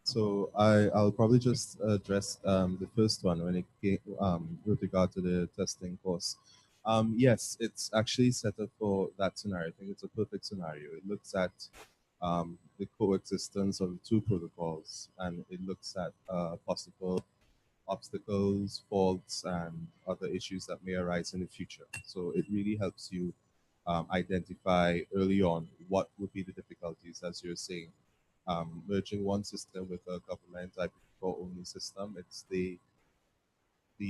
So I'll probably just address the first one when it came with regard to the testing course. Yes, it's actually set up for that scenario. I think it's a perfect scenario. It looks at the coexistence of the two protocols, and it looks at possible obstacles, faults, and other issues that may arise in the future. So it really helps you identify early on what would be the difficulties, as you're saying. Merging one system with a government IPv4 only system, it's the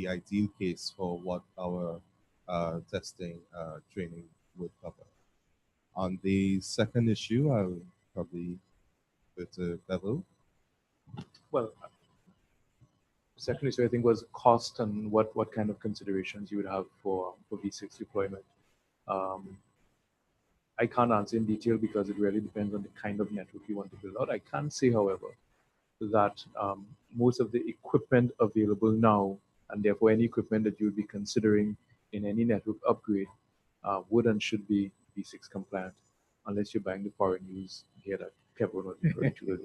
ideal case for what our testing training would cover. On the second issue, I'll probably go to Bevil. Well, second issue I think was cost and what kind of considerations you would have for V6 deployment. I can't answer in detail because it really depends on the kind of network you want to build out. I can say, however, that most of the equipment available now, and therefore any equipment that you would be considering in any network upgrade, would and should be V6 compliant, unless you're buying the foreign use gear that Kevin was referring to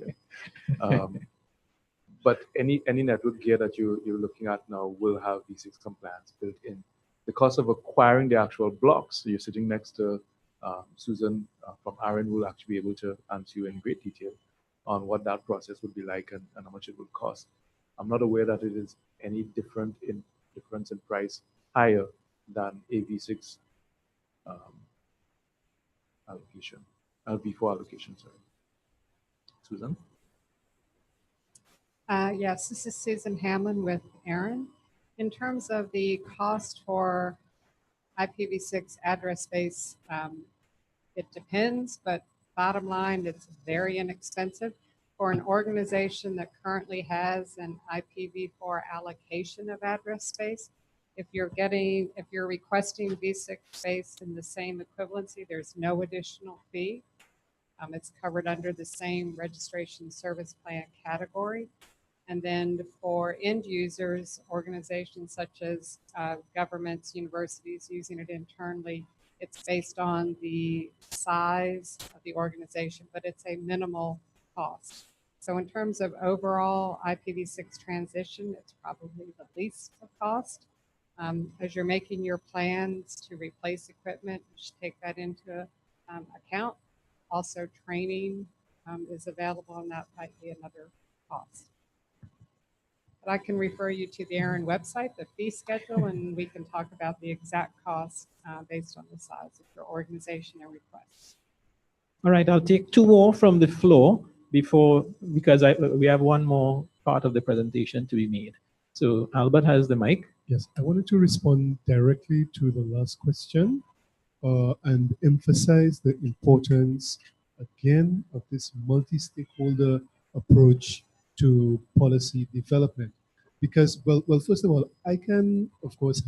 earlier. But any network gear that you're looking at now will have V6 compliance built in. The cost of acquiring the actual blocks, so you're sitting next to Susan from ARIN, will actually be able to answer you in great detail on what that process would be like and how much it would cost. I'm not aware that it is any difference in price higher than a V6 allocation, V4 allocation, sorry. Susan? Yes, this is Susan Hamlin with ARIN. In terms of the cost for IPv6 address space, it depends, but bottom line, it's very inexpensive. For an organization that currently has an IPv4 allocation of address space, if you're requesting V6 space in the same equivalency, there's no additional fee. It's covered under the same registration service plan category. And then for end users, organizations such as governments, universities using it internally, it's based on the size of the organization, but it's a minimal cost. So in terms of overall IPv6 transition, it's probably the least of cost. As you're making your plans to replace equipment, you should take that into account. Also, training is available, and that might be another cost. But I can refer you to the ARIN website, the fee schedule, and we can talk about the exact cost based on the size of your organization and requests. All right, I'll take two more from the floor because we have one more part of the presentation to be made. So Albert has the mic. Yes, I wanted to respond directly to the last question and emphasize the importance, again, of this multi-stakeholder approach to policy development. Because, well, first of all, ICANN, of course,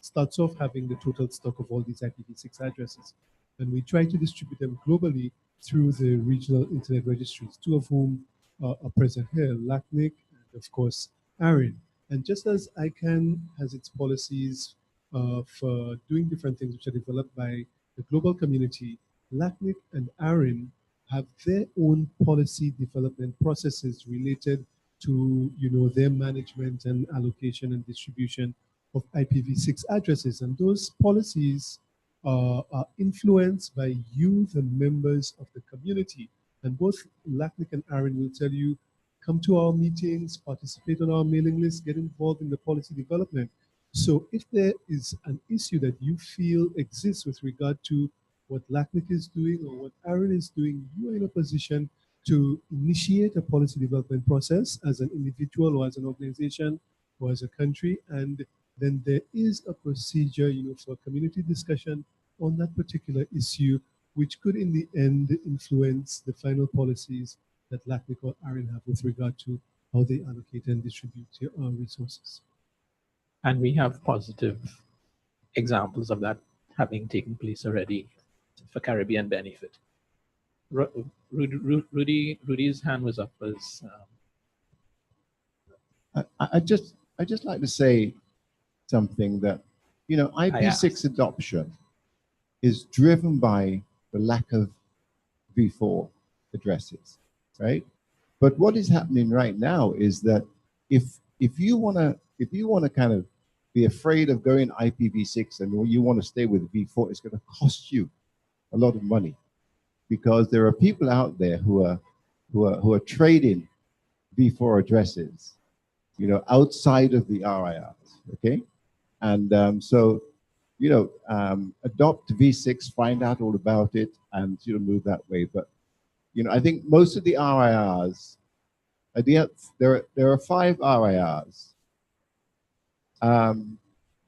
starts off having the total stock of all these IPv6 addresses. And we try to distribute them globally through the regional internet registries, two of whom are present here, LACNIC and, of course, ARIN. And just as ICANN has its policies for doing different things which are developed by the global community, LACNIC and ARIN have their own policy development processes related to their management and allocation and distribution of IPv6 addresses. And those policies are influenced by you, the members of the community. And both LACNIC and ARIN will tell you, come to our meetings, participate on our mailing list, get involved in the policy development. So if there is an issue that you feel exists with regard to what LACNIC is doing or what ARIN is doing, you are in a position to initiate a policy development process as an individual or as an organization or as a country. And then there is a procedure, for community discussion on that particular issue, which could in the end influence the final policies that LACNIC or ARIN have with regard to how they allocate and distribute resources. And we have positive examples of that having taken place already for Caribbean benefit. Rudy's hand was up as. I just like to say something that, IPv6 adoption is driven by the lack of V4 addresses, right? But what is happening right now is that if you wanna kind of be afraid of going IPv6 and you want to stay with V4, it's going to cost you a lot of money, because there are people out there who are trading V4 addresses, outside of the RIRs, okay? And so, adopt V6, find out all about it, and move that way. But I think most of the RIRs, there are 5 RIRs.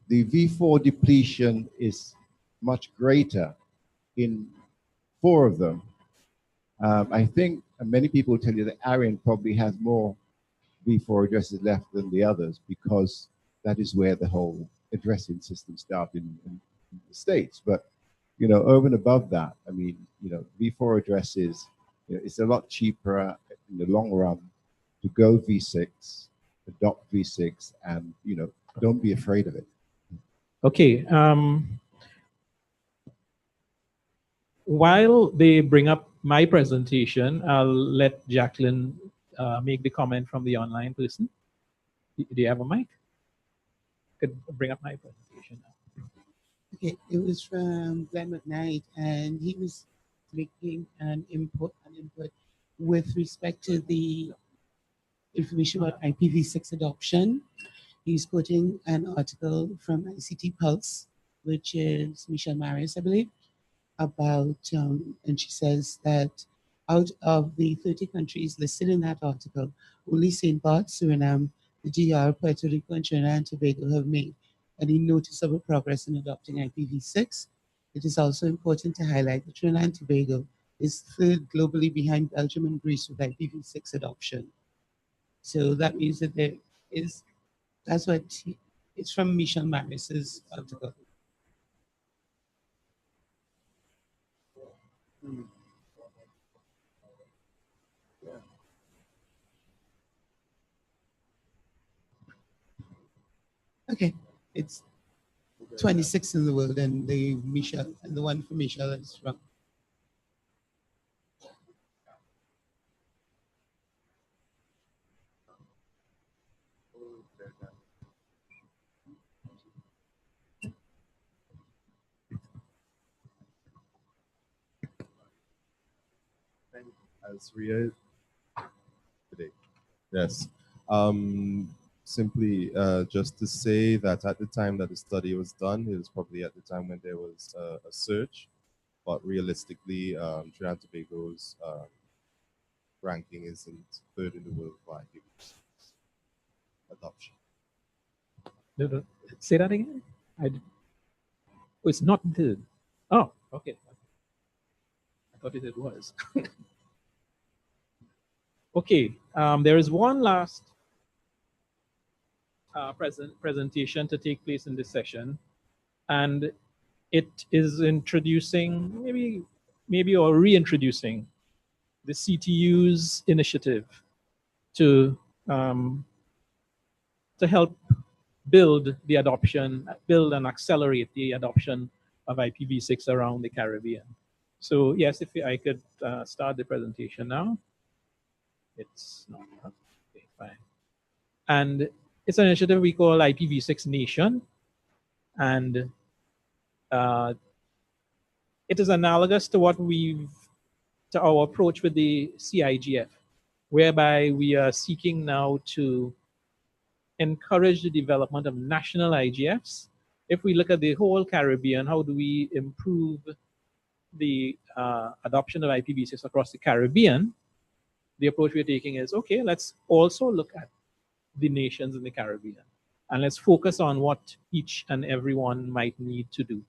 The V4 depletion is much greater in 4 of them. I think many people tell you that ARIN probably has more V4 addresses left than the others, because that is where the whole addressing system started in the States. But over and above that, I mean, V4 addresses, it's a lot cheaper in the long run to go V6, adopt V6, and, don't be afraid of it. Okay. While they bring up my presentation, I'll let Jacqueline make the comment from the online person. Do you have a mic? Could bring up my presentation now. Okay, it was from Glenn McKnight, and he was making an input with respect to the information about IPv6 adoption. He's quoting an article from ICT Pulse, which is Michelle Marius, I believe, about, and she says that out of the 30 countries listed in that article, only St. Bart's, Suriname, the DR, Puerto Rico, and Trinidad and Tobago have made any noticeable progress in adopting IPv6. It is also important to highlight that Trinidad and Tobago is third globally behind Belgium and Greece with IPv6 adoption. So that means that there is, that's what it's from Michelle Marius's article. Okay, it's 26 in the world, and the one for Michelle is from. As Ria today. Yes. Simply just to say that at the time that the study was done, it was probably at the time when there was a search, but realistically, Trinidad and Tobago's ranking isn't third in the world by adoption. No. Say that again. Oh, it's not third. Oh, okay. I thought it was. Okay. There is one last presentation to take place in this session, and it is introducing, maybe or reintroducing the CTU's initiative to help build and accelerate the adoption of IPv6 around the Caribbean. So yes, if I could start the presentation now. It's not, okay, fine. And it's an initiative we call IPv6 Nation. And it is analogous to our approach with the CIGF, whereby we are seeking now to encourage the development of national IGFs. If we look at the whole Caribbean, how do we improve the adoption of IPv6 across the Caribbean? The approach we're taking is, okay, let's also look at the nations in the Caribbean, and let's focus on what each and everyone might need to do.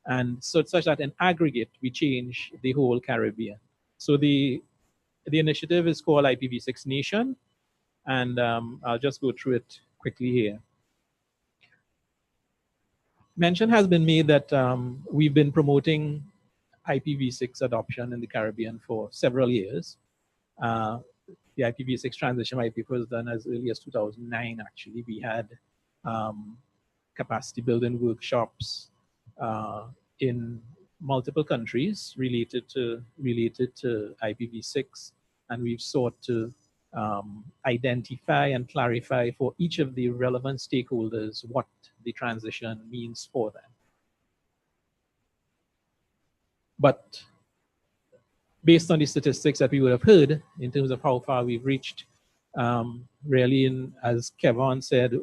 And so such that in aggregate, we change the whole Caribbean. So the initiative is called IPv6 Nation, and I'll just go through it quickly here. Mention has been made that we've been promoting IPv6 adoption in the Caribbean for several years. The IPv6 transition was done as early as 2009, actually. We had capacity building workshops in multiple countries related to IPv6, and we've sought to identify and clarify for each of the relevant stakeholders what the transition means for them. But based on the statistics that we would have heard in terms of how far we've reached, really, as Kevin said,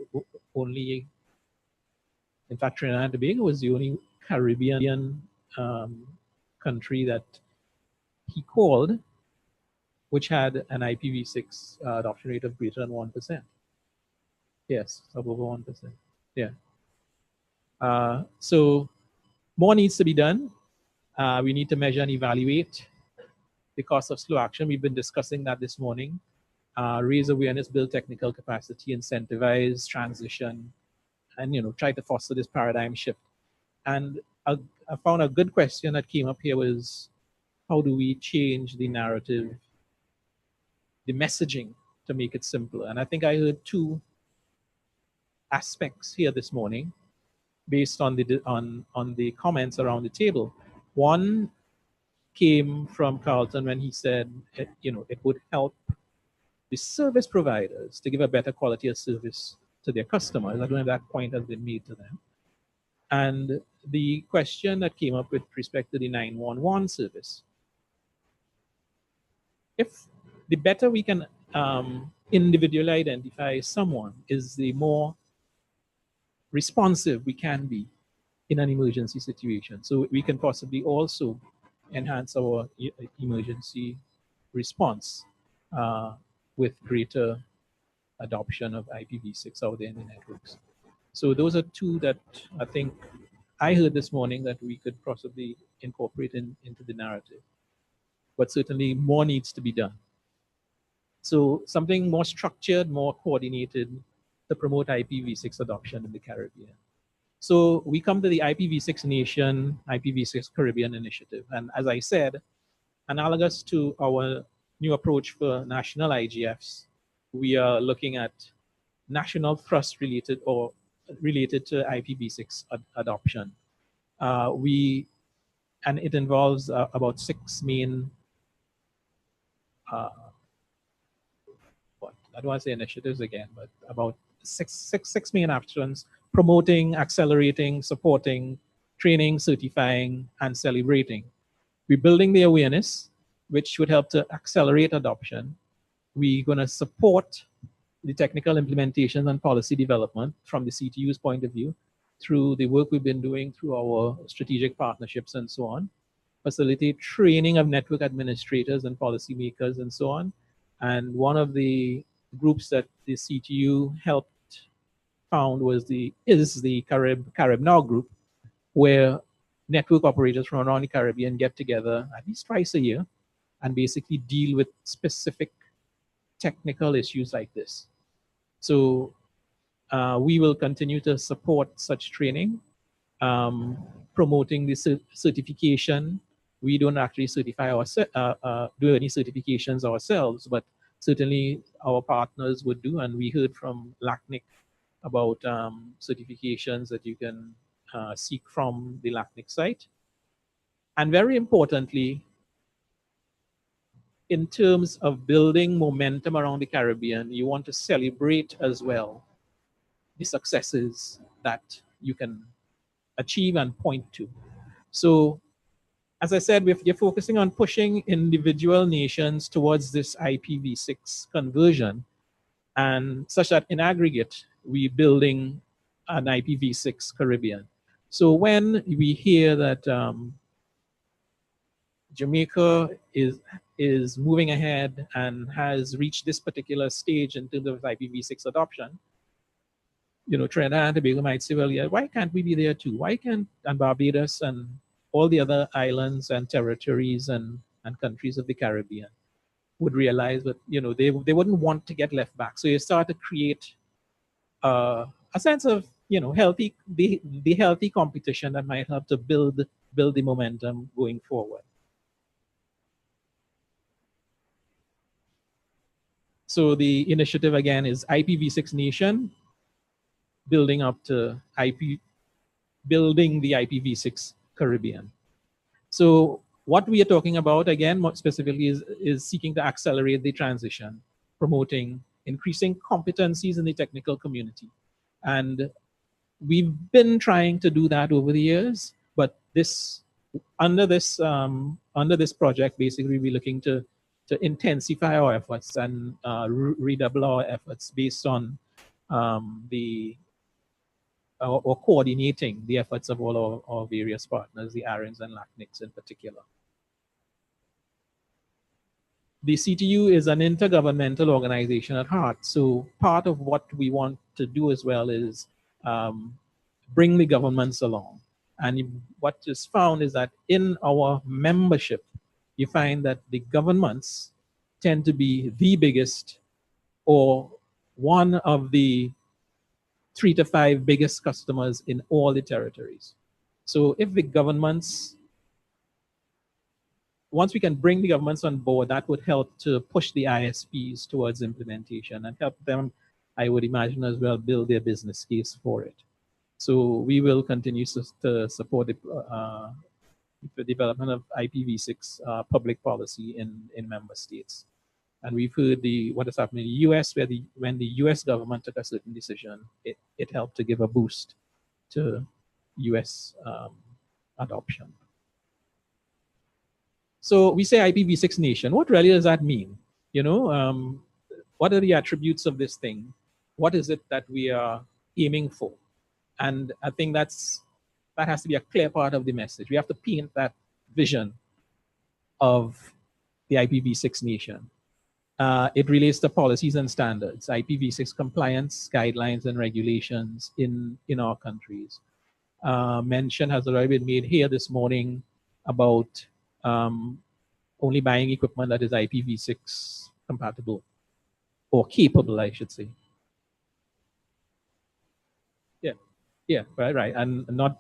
only, in fact, Trinidad and Tobago was the only Caribbean country that he called which had an IPv6 adoption rate of greater than 1%. Yes, above 1%. Yeah. So more needs to be done. We need to measure and evaluate the cost of slow action. We've been discussing that this morning. Raise awareness, build technical capacity, incentivize transition, and try to foster this paradigm shift. And I found a good question that came up here was, how do we change the narrative, the messaging, to make it simpler? And I think I heard two aspects here this morning based on the comments around the table. One came from Carlton when he said, it would help the service providers to give a better quality of service to their customers. I don't know if that point has been made to them. And the question that came up with respect to the 911 service, if the better we can individually identify someone, is the more responsive we can be in an emergency situation. So we can possibly also enhance our emergency response with greater adoption of IPv6 out there in the networks. So those are two that I think I heard this morning that we could possibly incorporate into the narrative. But certainly more needs to be done. So something more structured, more coordinated to promote IPv6 adoption in the Caribbean. So we come to the IPv6 Nation, IPv6 Caribbean initiative. And as I said, analogous to our new approach for national IGFs, we are looking at national thrust related or related to IPv6 adoption. And it involves about 6 main, I don't want to say initiatives again, but about six main actions: promoting, accelerating, supporting, training, certifying, and celebrating. We're building the awareness, which would help to accelerate adoption. We're going to support the technical implementation and policy development from the CTU's point of view through the work we've been doing through our strategic partnerships and so on. Facilitate training of network administrators and policymakers and so on. And one of the groups that the CTU helped found is the Carib Now group, where network operators from around the Caribbean get together at least twice a year and basically deal with specific technical issues like this. So we will continue to support such training, promoting the certification. We don't actually certify do any certifications ourselves, but certainly our partners would do. And we heard from LACNIC about certifications that you can seek from the LACNIC site. And very importantly, in terms of building momentum around the Caribbean, you want to celebrate as well the successes that you can achieve and point to. So, as I said, you're focusing on pushing individual nations towards this IPv6 conversion, and such that in aggregate, we're building an IPv6 Caribbean. So when we hear that Jamaica is moving ahead and has reached this particular stage in terms of IPv6 adoption, Trinidad and Tobago might say, well, yeah, why can't we be there too? Why can't, and Barbados and all the other islands and territories and countries of the Caribbean would realize that, they wouldn't want to get left back. So you start to create a sense of, healthy competition that might help to build the momentum going forward. So the initiative again is IPv6 Nation, building up to building the IPv6 Caribbean. So what we are talking about, again, more specifically, is seeking to accelerate the transition, promoting increasing competencies in the technical community. And we've been trying to do that over the years, but under this project, basically, we're looking to intensify our efforts and redouble our efforts based on or coordinating the efforts of all our various partners, the ARINs and LACNICs in particular. The CTU is an intergovernmental organization at heart, so part of what we want to do as well is bring the governments along. And what is found is that in our membership, you find that the governments tend to be the biggest or one of the 3 to 5 biggest customers in all the territories. So if the governments, once we can bring the governments on board, that would help to push the ISPs towards implementation and help them, I would imagine as well, build their business case for it. So we will continue to support the development of IPv6 public policy in member states. And we've heard what has happened in the US, where when the US government took a certain decision, it helped to give a boost to US adoption. So we say IPv6 nation. What really does that mean? You know, what are the attributes of this thing? What is it that we are aiming for? And I think that has to be a clear part of the message. We have to paint that vision of the IPv6 nation. It relates to policies and standards, IPv6 compliance, guidelines, and regulations in our countries. Mention has already been made here this morning about only buying equipment that is IPv6 compatible or capable, I should say. Yeah, right, and not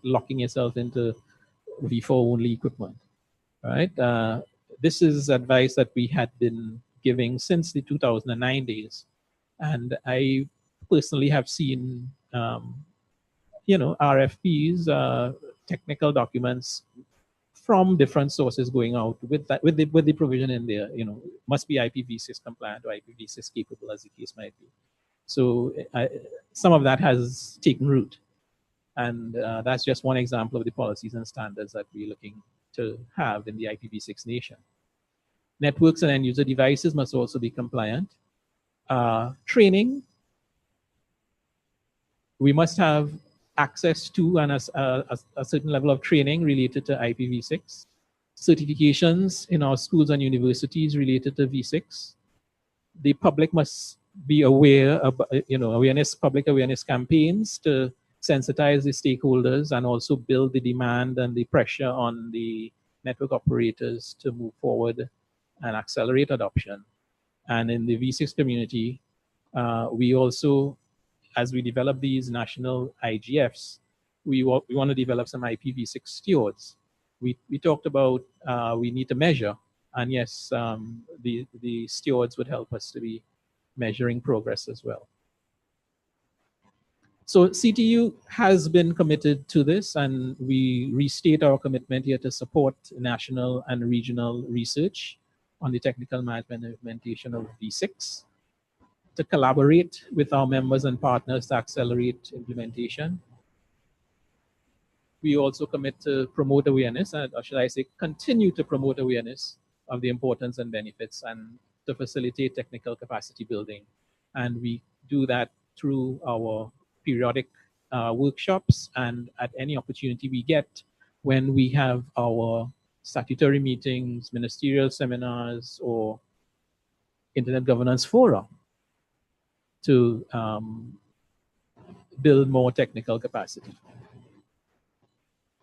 locking yourself into v4 only equipment, right? This is advice that we had been giving since the 2009 days, and I personally have seen, you know, RFPs, technical documents from different sources going out with the provision in there. You know, must be IPv6 compliant or IPv6 capable, as the case might be. So some of that has taken root, and that's just one example of the policies and standards that we're looking to have in the IPv6 nation. Networks and end-user devices must also be compliant. Training, we must have access to and a certain level of training related to IPv6. Certifications in our schools and universities related to v6. The public must be aware of, you know, public awareness campaigns to sensitize the stakeholders and also build the demand and the pressure on the network operators to move forward and accelerate adoption. And in the v6 community, we also, as we develop these national IGFs, we want to develop some IPv6 stewards. We talked about we need to measure, and yes, the stewards would help us to be measuring progress as well. So CTU has been committed to this, and we restate our commitment here to support national and regional research on the technical management and implementation of v6, to collaborate with our members and partners to accelerate implementation. We also commit to promote awareness, or should I say continue to promote awareness of the importance and benefits, and to facilitate technical capacity building. And we do that through our periodic workshops and at any opportunity we get when we have our statutory meetings, ministerial seminars, or internet governance fora to build more technical capacity.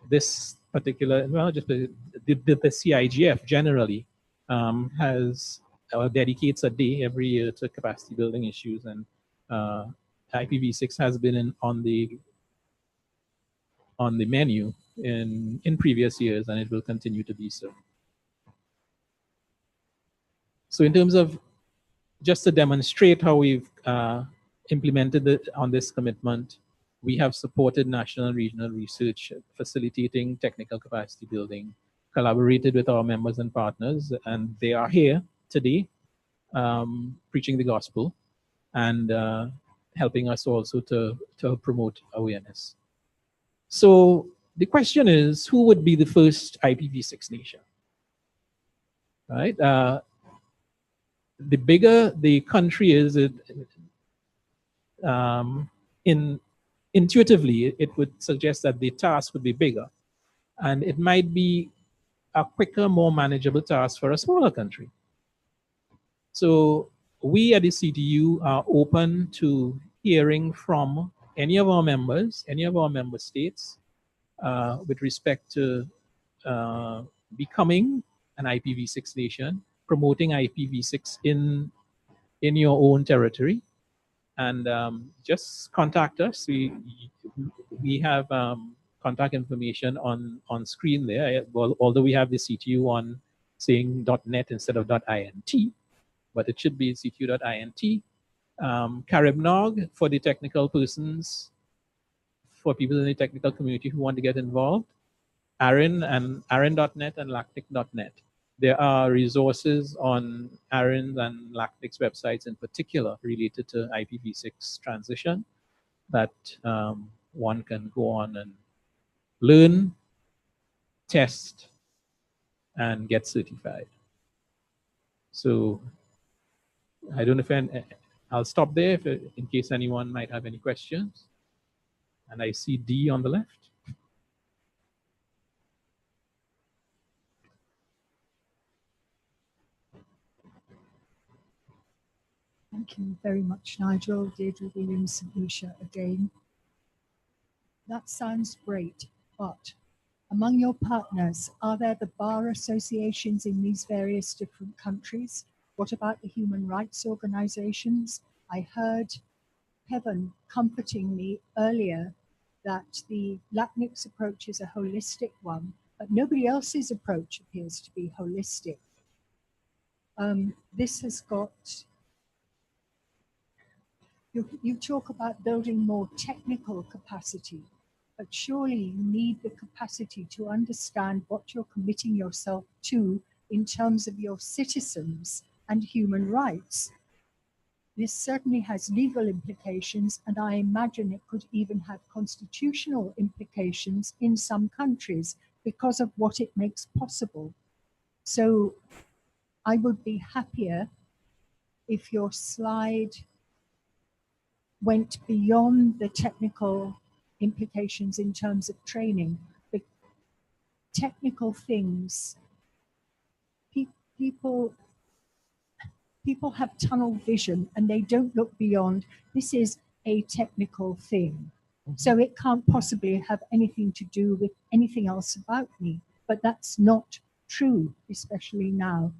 This particular, well, just the CIGF generally has dedicates a day every year to capacity building issues, and IPv6 has been on the menu in previous years, and it will continue to be so. So in terms of just to demonstrate how we've implemented it on this commitment, we have supported national and regional research, facilitating technical capacity building, collaborated with our members and partners, and they are here today preaching the gospel and helping us also to promote awareness. So the question is, who would be the first IPv6 nation? Right? The bigger the country is, intuitively, it would suggest that the task would be bigger. And it might be a quicker, more manageable task for a smaller country. So we at the CTU are open to hearing from any of our members, any of our member states, with respect to becoming an IPv6 nation, promoting IPv6 in your own territory. And just contact us. We have contact information on screen there. Well, although we have the CTU on saying .net instead of .int, but it should be CTU.int. Caribnog for the technical persons, for people in the technical community who want to get involved. ARIN and ARIN.net and Lactic.net. There are resources on ARIN and Lactic's websites in particular related to IPv6 transition that one can go on and learn, test, and get certified. So I don't know if I'll stop there in case anyone might have any questions. And I see D on the left. Thank you very much, Nigel, Deirdre Williams, and Usha again. That sounds great, but among your partners, are there the bar associations in these various different countries? What about the human rights organizations? I heard Kevin comforting me earlier that the LACNIC's approach is a holistic one, but nobody else's approach appears to be holistic. This has got, you talk about building more technical capacity, but surely you need the capacity to understand what you're committing yourself to in terms of your citizens and human rights. This certainly has legal implications, and I imagine it could even have constitutional implications in some countries because of what it makes possible. So I would be happier if your slide went beyond the technical implications in terms of training. The technical things, people have tunnel vision and they don't look beyond, this is a technical thing. So it can't possibly have anything to do with anything else about me, but that's not true, especially now.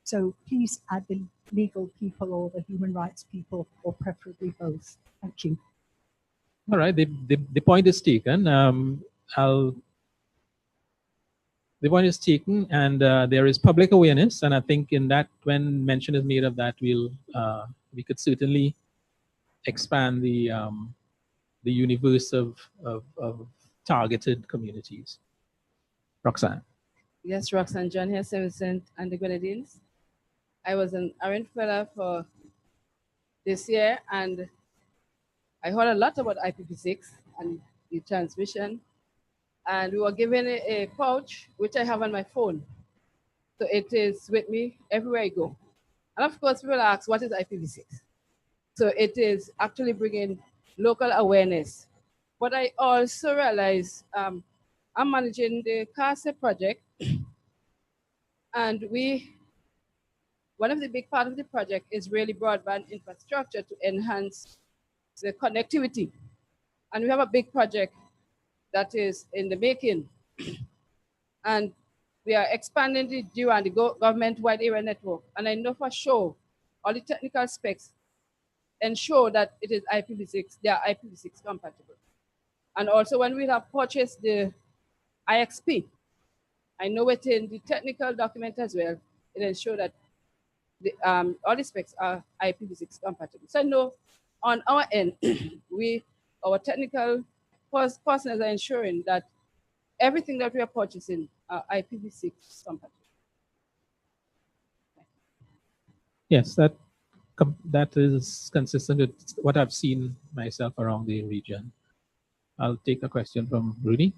So please add the legal people or the human rights people, or preferably both. Thank you. All right, the point is taken. The point is taken, and there is public awareness, and I think in that, when mention is made of that, we could certainly expand the universe of targeted communities. Roxanne. Yes, Roxanne John here, 7th and the Grenadines. I was an ARIN fellow for this year, and I heard a lot about IPv6 and the transmission. And we were given a pouch, which I have on my phone. So it is with me everywhere I go. And of course, people ask, what is IPv6? So it is actually bringing local awareness. But I also realize I'm managing the CASE project. And one of the big part of the project is really broadband infrastructure to enhance the connectivity. And we have a big project that is in the making. And we are expanding the GEO and the government wide area network. And I know for sure all the technical specs ensure that it is IPv6, they are IPv6 compatible. And also when we have purchased the IXP, I know it in the technical document as well, it ensures that all the specs are IPv6 compatible. So I know on our end, our technical personnel are ensuring that everything that we are purchasing are IPv6 compatible. Yes, that is consistent with what I've seen myself around the region. I'll take a question from Rudy.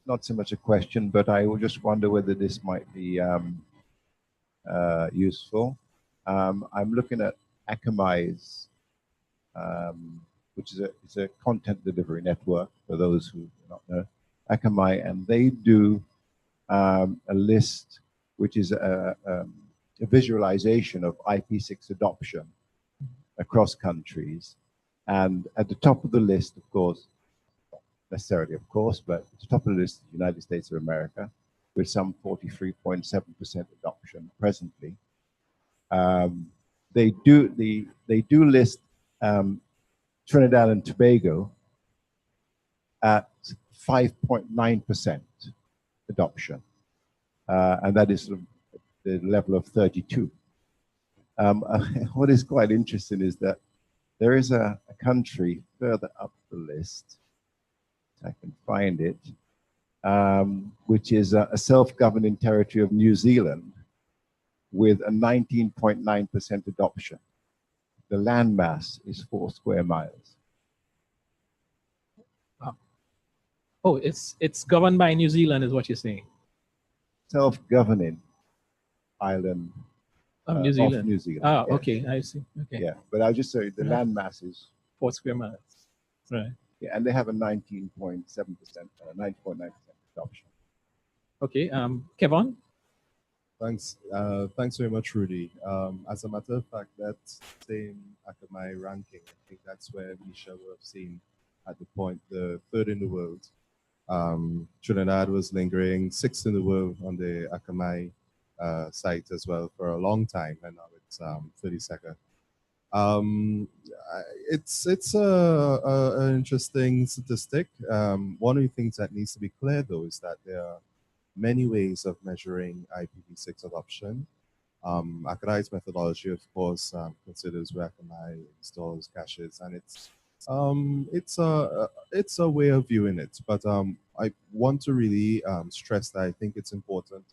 Not so much a question, but I will just wonder whether this might be useful. I'm looking at Akamai's, which is a content delivery network for those who do not know Akamai, and they do a list which is a visualization of IP6 adoption across countries. And at the top of the list, of course, not necessarily of course, but at the top of the list, the United States of America, with some 43.7% adoption presently. They do list Trinidad and Tobago at 5.9% adoption, and that is the level of 32. What is quite interesting is that there is a country further up the list, if I can find it, which is a self-governing territory of New Zealand with a 19.9% adoption. The landmass is 4 square miles. Oh, it's governed by New Zealand, is what you're saying? Self-governing island of New Zealand. Of New Zealand. Ah, yes. okay, I see. Okay. Yeah, but I'll just say the landmass is 4 square miles. Right. Yeah, and they have a 19.7%, 9.9% adoption. Okay, Kevin? Thanks. Thanks very much, Rudy. As a matter of fact, that same Akamai ranking, I think that's where Misha would have seen at the point the 3rd in the world. Trinidad was lingering 6th in the world on the Akamai site as well for a long time, and now it's 32nd. It's an interesting statistic. One of the things that needs to be clear, though, is that there are many ways of measuring IPv6 adoption. Akamai's methodology, of course, considers where Akamai installs caches, and it's a way of viewing it. But I want to really stress that I think it's important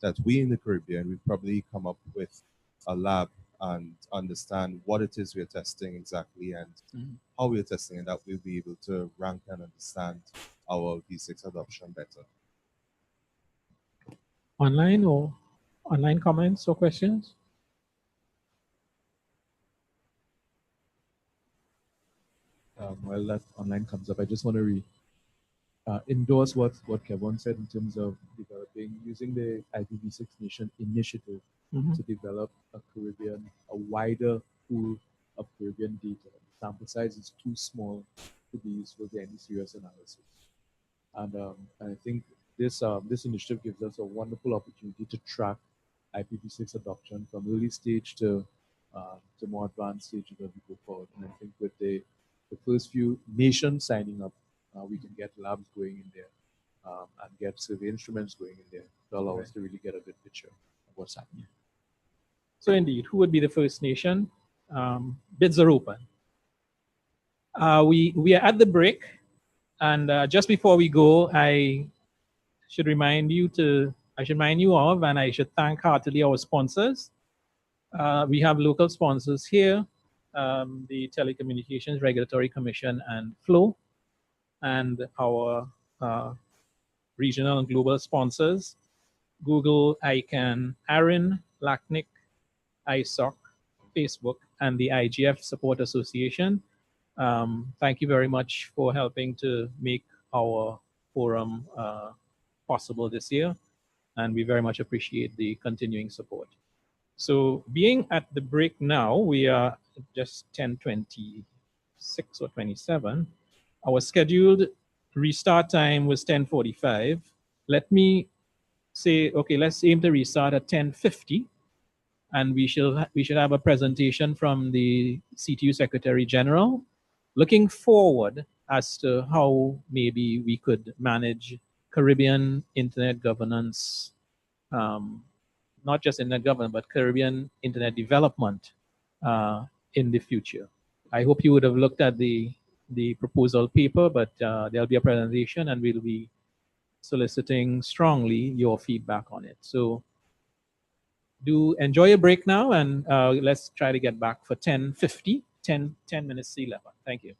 that we in the Caribbean, we probably come up with a lab and understand what it is we're testing exactly and how we're testing, and that we'll be able to rank and understand our V6 adoption better. Online or online comments or questions? While that online comes up, I just want to endorse what Kevin said in terms of using the IPv6 Nation initiative to develop a wider pool of Caribbean data. The sample size is too small to be useful to any serious analysis. And I think this initiative gives us a wonderful opportunity to track IPv6 adoption from early stage to more advanced stages as we go forward. And I think with the first few nations signing up, we can get labs going in there and get survey instruments going in there to allow us to really get a good picture of what's happening. So indeed, who would be the first nation? Bids are open. We are at the break, and just before we go, I should remind you of, and I should thank heartily our sponsors. We have local sponsors here, the Telecommunications Regulatory Commission and Flow, and our regional and global sponsors, Google, ICANN, ARIN, LACNIC, ISOC, Facebook, and the IGF Support Association. Thank you very much for helping to make our forum possible this year, and we very much appreciate the continuing support. So being at the break now, we are just 10:26 or 27. Our scheduled restart time was 10:45. Let me say, okay, let's aim to restart at 10:50. And we should have a presentation from the CTU Secretary General looking forward as to how maybe we could manage Caribbean internet governance, not just internet governance, but Caribbean internet development in the future. I hope you would have looked at the proposal paper, but there'll be a presentation and we'll be soliciting strongly your feedback on it. So do enjoy a break now, and let's try to get back for 10:50, 10 minutes to 11. Thank you.